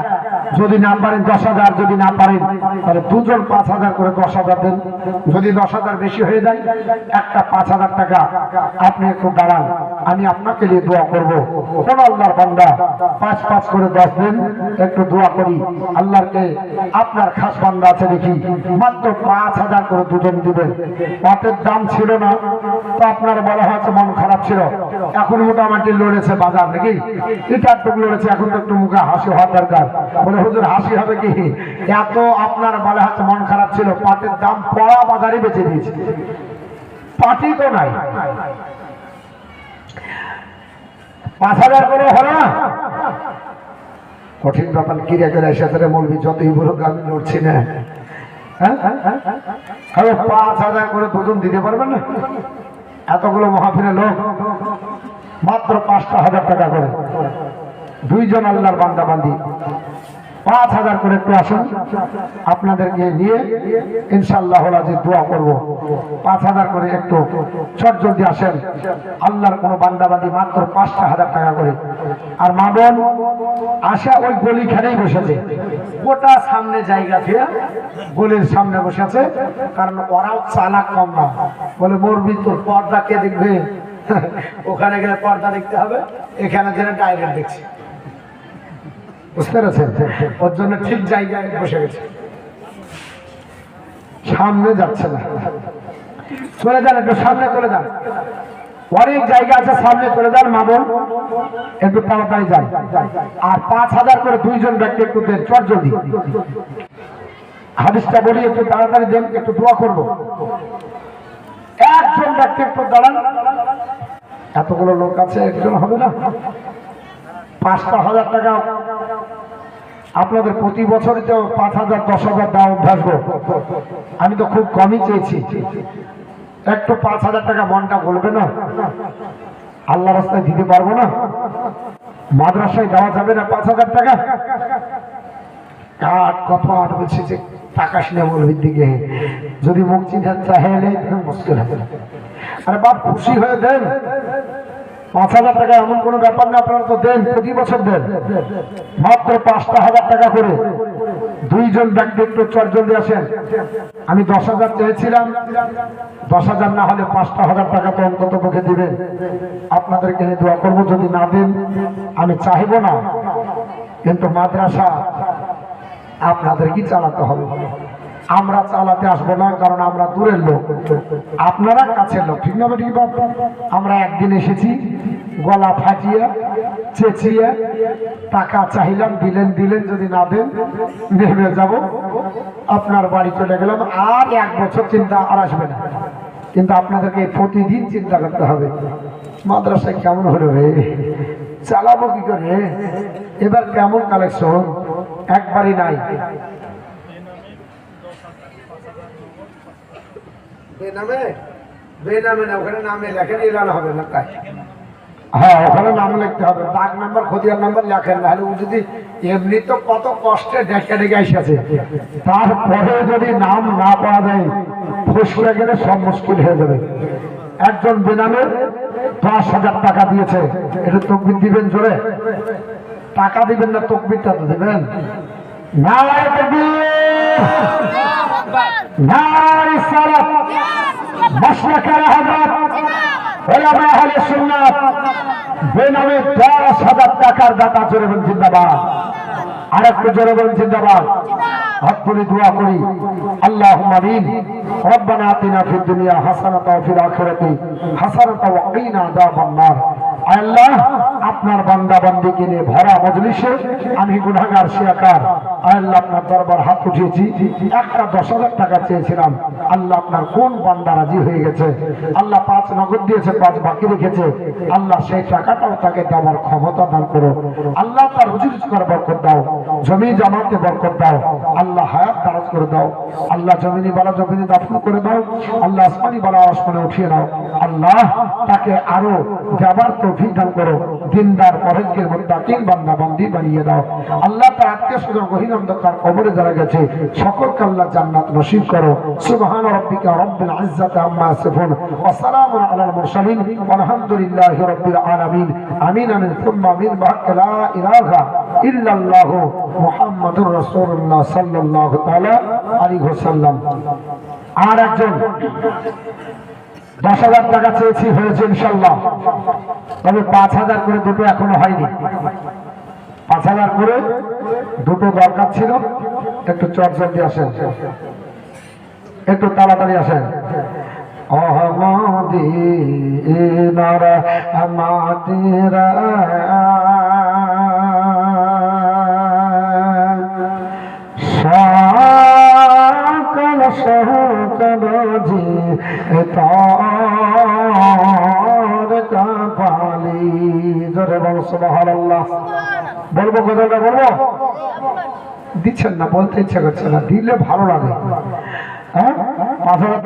যদি না পারেন, 10,000 যদি না পারেন, তাহলে দুজন 5,000 করে 10,000 দেন। যদি 10,000 বেশি হয়ে যায়, একটা 5,000 টাকা আপনি একটু দাঁড়ান, আমি আপনাকে নিয়ে দোয়া করবো। কোন আল্লাহর বান্দা 5-5 করে 10 দেন, একটু দোয়া করি। আল্লাহকে আপনার খাস বান্দা আছে দেখি, মাত্র 5,000 করে দুজন দিবেন। পাটের দাম ছিল না তো আপনার বলা হচ্ছে মন খারাপ ছিল, এখন মোটামুটি লড়েছে বাজার নাকি, এটা একটু লড়েছে, এখন তো একটু মুখে হাসি হওয়া দরকার। বলে হুজুর হাসি হবে কি? এত আপনার বলা হচ্ছে মন খারাপ ছিল, পাটের দাম পড়া বাজারে বেঁচে দিয়েছে, পাটি তো নাই। 5,000 করে হলো না? কঠিন ব্যাপার। কিরে করে এসে মৌলবি যতই বড় আমি লড়ছি না, হ্যাঁ 5,000 করে দুজন দিতে পারবেন না? এতগুলো মাহফিলে লোক, মাত্র 5,000 টাকা করে দুইজন আল্লাহর বান্দা বান্দি 5,000 করে একটু আসুন, আপনাদেরকে নিয়ে ইনশাআল্লাহ যে দোয়া করব। 5,000 করে একটু চট জলদি আসেন। আল্লাহর কোন বান্দা বান্দি মাত্র 5,000 টাকা করে। আর মা বোন আশা ওই গলিখানেই বসেছে, গোটা সামনে জায়গা দিয়ে গলির সামনে বসেছে, কারণ ওরাও চালাক কম না। বলে মরবি তোর পর্দা কে দেখবে, ওখানে গেলে পর্দা দেখতে হবে, এখানে গেলে ডাইরেক্ট দেখছি। বুঝতে পেরেছেন? ওর জন্য ঠিক জায়গায় বসে গেছে, সামনে যাচ্ছে না। চলে যান, একটু সামনে চলে যান, অনেক জায়গা আছে, সামনে চলে যান। মা বোন একটু তাড়াতাড়ি যান। আর 5,000 করে 2 জন ব্যক্তি একটু দেন, চট জলদি। হাদিসটা বলি, একটু তাড়াতাড়ি দেন, একটু দোয়া করবো। একজন ব্যক্তি একটু দাঁড়ান, এতগুলো লোক আছে, একজন হবে না? 5,000 টাকা আপনাদের প্রতি বছরই তো 5,000 10,000 দাম অভ্যাস। আমি তো খুব কমই চেয়েছি, একটু 5,000 টাকা মনটা বলবে না? আল্লাহ রাস্তায় দিতে পারবো না, মাদ্রাসায় দেওয়া যাবে না 5,000 টাকা? কাঠ কথা আর বলছে যে টাকা শুনে মৌলভীর দিকে যদি মুখ চিন্তা চাইলে মুশকিল হবে। আরে বাপ, খুশি হয়ে দেন। 5,000 টাকা এমন কোনো ব্যাপার না, আপনারা তো দেন, প্রতি বছর দেন। মাত্র 5,000 টাকা করে 2 জন ব্যক্তি একটু চট জলদি আসেন। আমি 10,000 চেয়েছিলাম, 10,000 না হলে 5,000 টাকা তো অন্তত পক্ষে দিবেন। আপনাদেরকে দোয়া করবো, যদি না দেন আমি চাইবো না, কিন্তু মাদ্রাসা আপনাদের কি চালাতে হবে, আমরা চালাতে আসবো না, কারণ আমরা দূরের লোক, আপনারা কাছের লোক, ঠিক না? ঠিক বাপ, আমরা একদিন এসেছি, গলা ফাটিয়ে চেঁচিয়ে টাকা চাইলাম, দিলেন, যদি না দেন নেমে যাব, আপনার বাড়ি চলে গেলাম। আর 1 বছর চিন্তা আর আসবে না, কিন্তু আপনাদেরকে প্রতিদিন চিন্তা করতে হবে, মাদ্রাসায় কেমন হলো রে, চালাবো কি করে, এবার কেমন কালেকশন, একবারই নাই। বেনামে না, ওখানে নামে লেখেন, এলানো হবে না। তাই হ্যাঁ, ওখানে নাম লিখতে হবে, দাগ নাম্বার খতিয়ান নাম্বার লেখেন, নাহলে ও যদি এমনি তো কত কষ্টে ডেকে এসেছে, তারপরে যদি নাম না পাওয়া যায়, ফুসলে গেলে সব মুশকিল হয়ে যাবে। একজন বেনামে 10,000 টাকা দিয়েছে, এটা তকবির দিবেন জোরে, টাকা দিবেন না, তকবিরটা তো দিবেন। নারায়ে তাকবীর, নারায়ে রিসালাত, মাশরাকার হযরত উলামা আহলে সুন্নাত, বেনামে 10,000 টাকার দাতা, জোরে বলুন জিন্দাবাদ। আরেকটু জোরে বলুন জিন্দাবাদ। হাত তুলে দোয়া করি, আল্লাহুম্মা আমিন। রব্বানা আতিনা ফিদ দুনিয়া হাসানাতাও ওয়া ফিল আখিরাতি হাসানাতাও ওয়া কিনা আযাবান নার। আল্লাহ, আপনার বান্দা বান্দিকে নিয়ে ভরা মজলিসে আমি গুনাহগার শিয়াকার, আল্লাহ আপনার দরবার হাত উঠিয়েছি, একটা 10,000 টাকা চেয়েছিলাম, আল্লাহ আপনার কোন বান্দা রাজি হয়ে গেছে, আল্লাহ 5 নগদ দিয়েছে, 5 বাকি রেখেছে, আল্লাহ সেই টাকাটাও তাকে দেওয়ার ক্ষমতা দান করো, আল্লাহ তার রুজি রোজগার বরকত দাও, জমি জামাতে বরকত দাও, আল্লাহ হায়াত দারাজ করে দাও, আল্লাহ জমিনি বালা জমিনি দাফন করে দাও, আল্লাহ আসমানি বালা আসমানে উঠিয়ে দাও, আল্লাহ তাকে আরো দেবার তৌফিক দান করো, দিনদার পরহেজগার মুত্তাকিন বান্দা বান্দি বানিয়ে দাও, আল্লাহ তার আত্মীয় স্বজন গহীন অন্ধকার কবরে যারা গেছে সকলকে আল্লাহ জান্নাত নসিব করো। সুবহান রাব্বিকা রাব্বিল ইজ্জাতি আম্মা ইয়াসিফুন ওয়া সালামুন আলাল মুরসালিন ওয়ালহামদুলিল্লাহি রাব্বিল আলামিন। আমিন আমিন সুম্মা আমিন। লা ইলাহা ইল্লাল্লাহু মুহাম্মাদুর রাসূলুল্লাহ সাল্লাল্লাহু তাআলা আলাইহি ওয়াসাল্লাম। আর একজন 10,000 টাকা চেয়েছি, হয়েছে ইনশাআল্লাহ, তবে 5,000 করে দুটো এখনো হয়নি। 5,000 করে দুটো দরকার ছিল, একটু চট জলদি আসেন, একটু তাড়াতাড়ি আসেন। মদিনার মাটিরা সকল সকল জি তার কাপালি, জোরে বল সুবহানাল্লাহ। বলবো কথাটা বলবো, দিচ্ছেন না, বলতে ইচ্ছা করছে না, দিলে ভালো লাগে। হ্যাঁ, 5,000